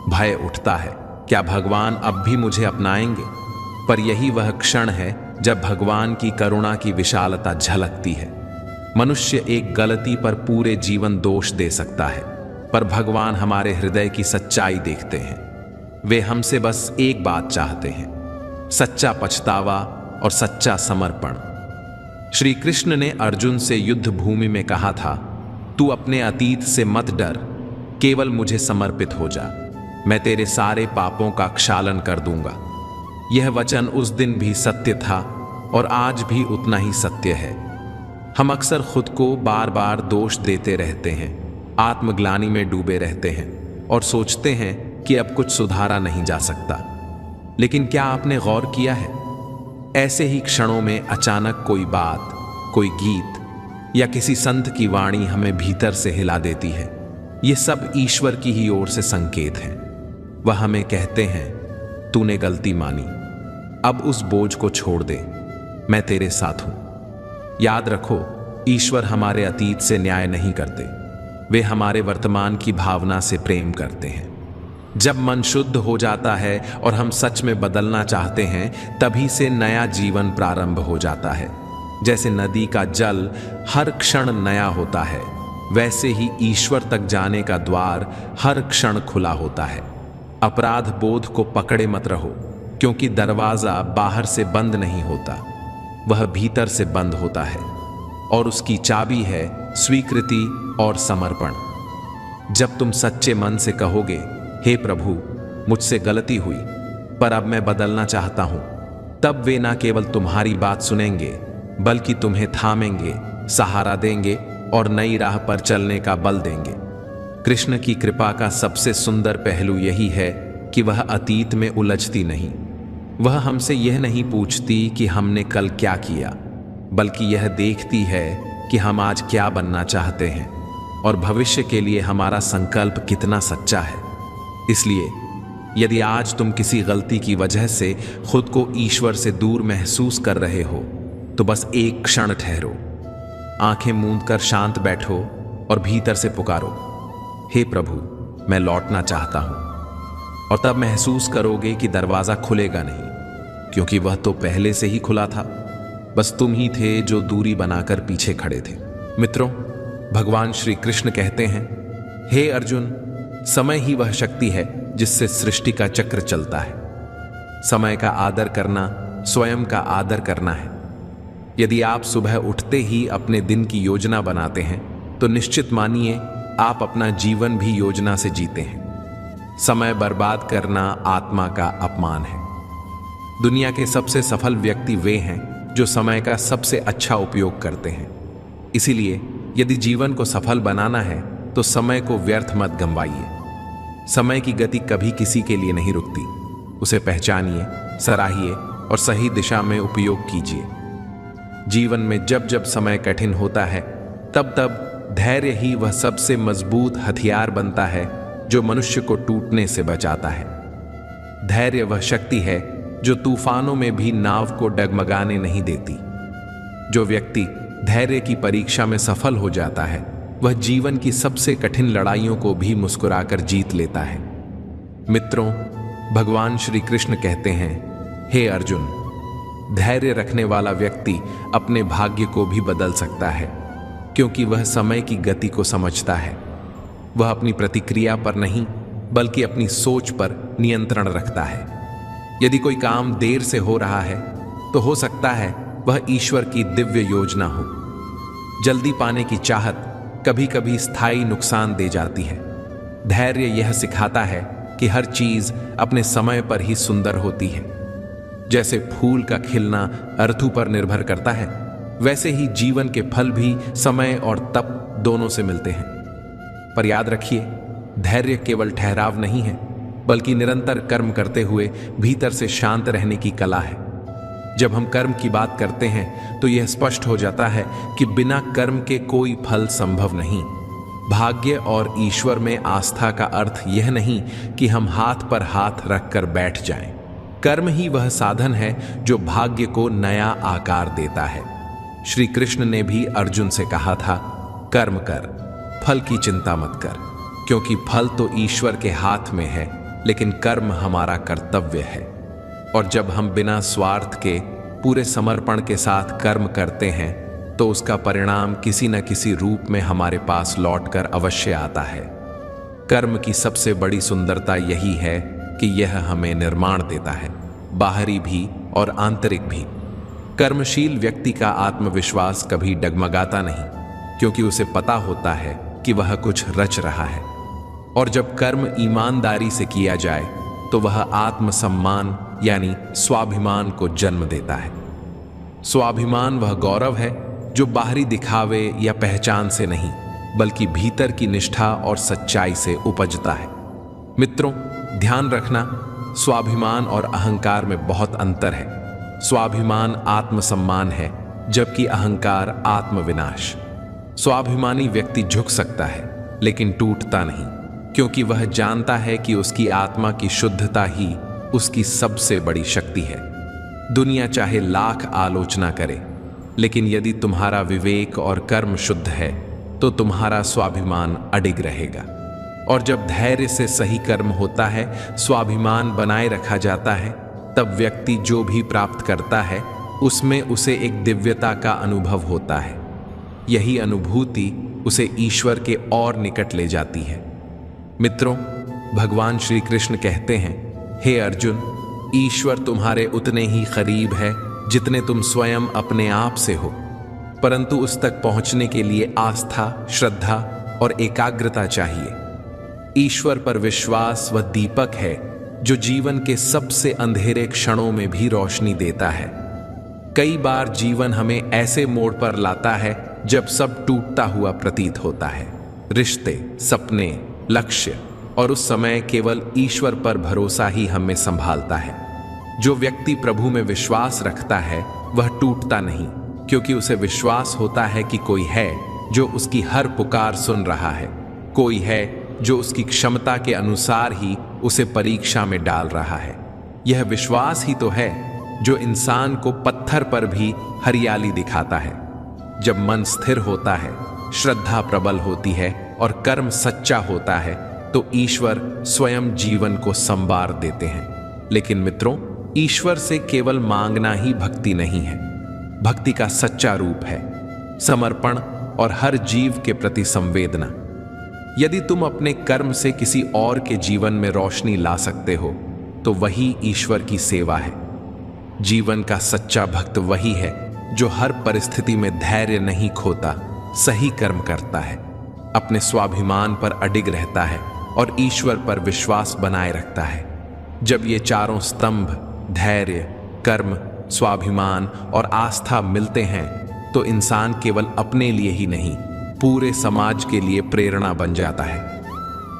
भय उठता है, क्या भगवान अब भी मुझे अपनाएंगे? पर यही वह क्षण है जब भगवान की करुणा की विशालता झलकती है। मनुष्य एक गलती पर पूरे जीवन दोष दे सकता है, पर भगवान हमारे हृदय की सच्चाई देखते हैं। वे हमसे बस एक बात चाहते हैं, सच्चा पछतावा और सच्चा समर्पण। श्री कृष्ण ने अर्जुन से युद्ध भूमि में कहा था, तू अपने अतीत से मत डर, केवल मुझे समर्पित हो जा, मैं तेरे सारे पापों का क्षालन कर दूंगा। यह वचन उस दिन भी सत्य था और आज भी उतना ही सत्य है। हम अक्सर खुद को बार बार दोष देते रहते हैं, आत्मग्लानि में डूबे रहते हैं और सोचते हैं कि अब कुछ सुधारा नहीं जा सकता। लेकिन क्या आपने गौर किया है, ऐसे ही क्षणों में अचानक कोई बात, कोई गीत या किसी संत की वाणी हमें भीतर से हिला देती है। ये सब ईश्वर की ही ओर से संकेत हैं। वह हमें कहते हैं, तूने गलती मानी, अब उस बोझ को छोड़ दे, मैं तेरे साथ हूं। याद रखो, ईश्वर हमारे अतीत से न्याय नहीं करते, वे हमारे वर्तमान की भावना से प्रेम करते हैं। जब मन शुद्ध हो जाता है और हम सच में बदलना चाहते हैं, तभी से नया जीवन प्रारंभ हो जाता है। जैसे नदी का जल हर क्षण नया होता है, वैसे ही ईश्वर तक जाने का द्वार हर क्षण खुला होता है। अपराध बोध को पकड़े मत रहो, क्योंकि दरवाजा बाहर से बंद नहीं होता, वह भीतर से बंद होता है और उसकी चाबी है स्वीकृति और समर्पण। जब तुम सच्चे मन से कहोगे, हे प्रभु, मुझसे गलती हुई पर अब मैं बदलना चाहता हूं, तब वे ना केवल तुम्हारी बात सुनेंगे, बल्कि तुम्हें थामेंगे, सहारा देंगे और नई राह पर चलने का बल देंगे। कृष्ण की कृपा का सबसे सुंदर पहलू यही है कि वह अतीत में उलझती नहीं। वह हमसे यह नहीं पूछती कि हमने कल क्या किया, बल्कि यह देखती है कि हम आज क्या बनना चाहते हैं और भविष्य के लिए हमारा संकल्प कितना सच्चा है। इसलिए यदि आज तुम किसी गलती की वजह से खुद को ईश्वर से दूर महसूस कर रहे हो, तो बस एक क्षण ठहरो, आंखें मूंद कर शांत बैठो और भीतर से पुकारो, हे प्रभु, मैं लौटना चाहता हूं। और तब महसूस करोगे कि दरवाजा खुलेगा नहीं, क्योंकि वह तो पहले से ही खुला था, बस तुम ही थे जो दूरी बनाकर पीछे खड़े थे। मित्रों, भगवान श्री कृष्ण कहते हैं, हे अर्जुन, समय ही वह शक्ति है जिससे सृष्टि का चक्र चलता है। समय का आदर करना स्वयं का आदर करना है। यदि आप सुबह उठते ही अपने दिन की योजना बनाते हैं, तो निश्चित मानिए आप अपना जीवन भी योजना से जीते हैं। समय बर्बाद करना आत्मा का अपमान है। दुनिया के सबसे सफल व्यक्ति वे हैं जो समय का सबसे अच्छा उपयोग करते हैं। इसीलिए यदि जीवन को सफल बनाना है, तो समय को व्यर्थ मत गंवाइए। समय की गति कभी किसी के लिए नहीं रुकती। उसे पहचानिए, सराहिए और सही दिशा में उपयोग कीजिए। जीवन में जब जब समय कठिन होता है, तब तब धैर्य ही वह सबसे मजबूत हथियार बनता है जो मनुष्य को टूटने से बचाता है। धैर्य वह शक्ति है जो तूफानों में भी नाव को डगमगाने नहीं देती। जो व्यक्ति धैर्य की परीक्षा में सफल हो जाता है, वह जीवन की सबसे कठिन लड़ाइयों को भी मुस्कुराकर जीत लेता है। मित्रों, भगवान श्री कृष्ण कहते हैं, हे अर्जुन, धैर्य रखने वाला व्यक्ति अपने भाग्य को भी बदल सकता है। क्योंकि वह समय की गति को समझता है। वह अपनी प्रतिक्रिया पर नहीं बल्कि अपनी सोच पर नियंत्रण रखता है। यदि कोई काम देर से हो रहा है तो हो सकता है वह ईश्वर की दिव्य योजना हो। जल्दी पाने की चाहत कभी कभी स्थायी नुकसान दे जाती है। धैर्य यह सिखाता है कि हर चीज अपने समय पर ही सुंदर होती है। जैसे फूल का खिलना ऋतु पर निर्भर करता है, वैसे ही जीवन के फल भी समय और तप दोनों से मिलते हैं। पर याद रखिए, धैर्य केवल ठहराव नहीं है, बल्कि निरंतर कर्म करते हुए भीतर से शांत रहने की कला है। जब हम कर्म की बात करते हैं तो यह स्पष्ट हो जाता है कि बिना कर्म के कोई फल संभव नहीं। भाग्य और ईश्वर में आस्था का अर्थ यह नहीं कि हम हाथ पर हाथ रखकर बैठ जाएं। कर्म ही वह साधन है जो भाग्य को नया आकार देता है। श्री कृष्ण ने भी अर्जुन से कहा था, कर्म कर, फल की चिंता मत कर, क्योंकि फल तो ईश्वर के हाथ में है, लेकिन कर्म हमारा कर्तव्य है। और जब हम बिना स्वार्थ के पूरे समर्पण के साथ कर्म करते हैं तो उसका परिणाम किसी न किसी रूप में हमारे पास लौटकर अवश्य आता है। कर्म की सबसे बड़ी सुंदरता यही है कि यह हमें निर्माण देता है, बाहरी भी और आंतरिक भी। कर्मशील व्यक्ति का आत्मविश्वास कभी डगमगाता नहीं, क्योंकि उसे पता होता है कि वह कुछ रच रहा है। और जब कर्म ईमानदारी से किया जाए तो वह आत्मसम्मान यानी स्वाभिमान को जन्म देता है। स्वाभिमान वह गौरव है जो बाहरी दिखावे या पहचान से नहीं, बल्कि भीतर की निष्ठा और सच्चाई से उपजता है। मित्रों, ध्यान रखना, स्वाभिमान और अहंकार में बहुत अंतर है। स्वाभिमान आत्मसम्मान है, जबकि अहंकार आत्मविनाश। स्वाभिमानी व्यक्ति झुक सकता है लेकिन टूटता नहीं, क्योंकि वह जानता है कि उसकी आत्मा की शुद्धता ही उसकी सबसे बड़ी शक्ति है। दुनिया चाहे लाख आलोचना करे, लेकिन यदि तुम्हारा विवेक और कर्म शुद्ध है तो तुम्हारा स्वाभिमान अडिग रहेगा। और जब धैर्य से सही कर्म होता है, स्वाभिमान बनाए रखा जाता है, तब व्यक्ति जो भी प्राप्त करता है उसमें उसे एक दिव्यता का अनुभव होता है। यही अनुभूति उसे ईश्वर के और निकट ले जाती है। मित्रों, भगवान श्री कृष्ण कहते हैं, हे अर्जुन, ईश्वर तुम्हारे उतने ही करीब है जितने तुम स्वयं अपने आप से हो, परंतु उस तक पहुंचने के लिए आस्था, श्रद्धा और एकाग्रता चाहिए। ईश्वर पर विश्वास वह दीपक है जो जीवन के सबसे अंधेरे क्षणों में भी रोशनी देता है। कई बार जीवन हमें ऐसे मोड़ पर लाता है जब सब टूटता हुआ प्रतीत होता है, रिश्ते, सपने, लक्ष्य, और उस समय केवल ईश्वर पर भरोसा ही हमें संभालता है। जो व्यक्ति प्रभु में विश्वास रखता है वह टूटता नहीं, क्योंकि उसे विश्वास होता है कि कोई है जो उसकी हर पुकार सुन रहा है, कोई है जो उसकी क्षमता के अनुसार ही उसे परीक्षा में डाल रहा है। यह विश्वास ही तो है जो इंसान को पत्थर पर भी हरियाली दिखाता है। जब मन स्थिर होता है, श्रद्धा प्रबल होती है और कर्म सच्चा होता है, तो ईश्वर स्वयं जीवन को संवार देते हैं। लेकिन मित्रों, ईश्वर से केवल मांगना ही भक्ति नहीं है। भक्ति का सच्चा रूप है समर्पण और हर जीव के प्रति संवेदना। यदि तुम अपने कर्म से किसी और के जीवन में रोशनी ला सकते हो तो वही ईश्वर की सेवा है। जीवन का सच्चा भक्त वही है जो हर परिस्थिति में धैर्य नहीं खोता, सही कर्म करता है, अपने स्वाभिमान पर अडिग रहता है और ईश्वर पर विश्वास बनाए रखता है। जब ये चारों स्तंभ धैर्य, कर्म, स्वाभिमान और आस्था मिलते हैं तो इंसान केवल अपने लिए ही नहीं, पूरे समाज के लिए प्रेरणा बन जाता है।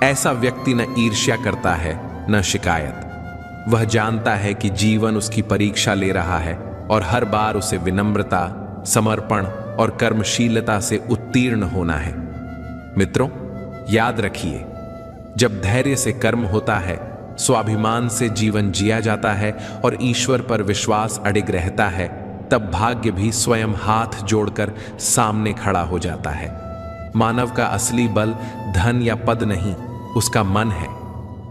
ऐसा व्यक्ति न ईर्ष्या करता है न शिकायत। वह जानता है कि जीवन उसकी परीक्षा ले रहा है और हर बार उसे विनम्रता, समर्पण और कर्मशीलता से उत्तीर्ण होना है। मित्रों, याद रखिए, जब धैर्य से कर्म होता है, स्वाभिमान से जीवन जिया जाता है और ईश्वर पर विश्वास अडिग रहता है, तब भाग्य भी स्वयं हाथ जोड़कर सामने खड़ा हो जाता है। मानव का असली बल धन या पद नहीं, उसका मन है।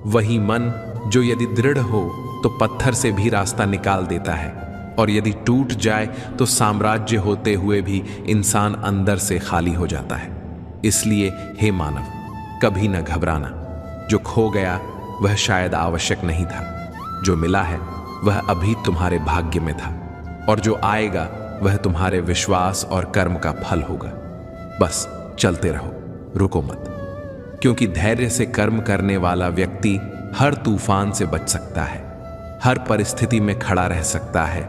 वही मन जो यदि दृढ़ हो तो पत्थर से भी रास्ता निकाल देता है और यदि टूट जाए तो साम्राज्य होते हुए भी इंसान अंदर से खाली हो जाता है। इसलिए हे मानव, कभी न घबराना। जो खो गया वह शायद आवश्यक नहीं था, जो मिला है वह अभी तुम्हारे भाग्य में था, और जो आएगा वह तुम्हारे विश्वास और कर्म का फल होगा। बस चलते रहो, रुको मत, क्योंकि धैर्य से कर्म करने वाला व्यक्ति हर तूफान से बच सकता है, हर परिस्थिति में खड़ा रह सकता है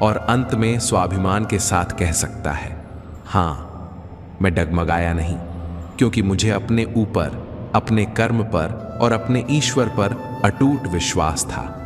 और अंत में स्वाभिमान के साथ कह सकता है, हाँ, मैं डगमगाया नहीं, क्योंकि मुझे अपने ऊपर, अपने कर्म पर और अपने ईश्वर पर अटूट विश्वास था।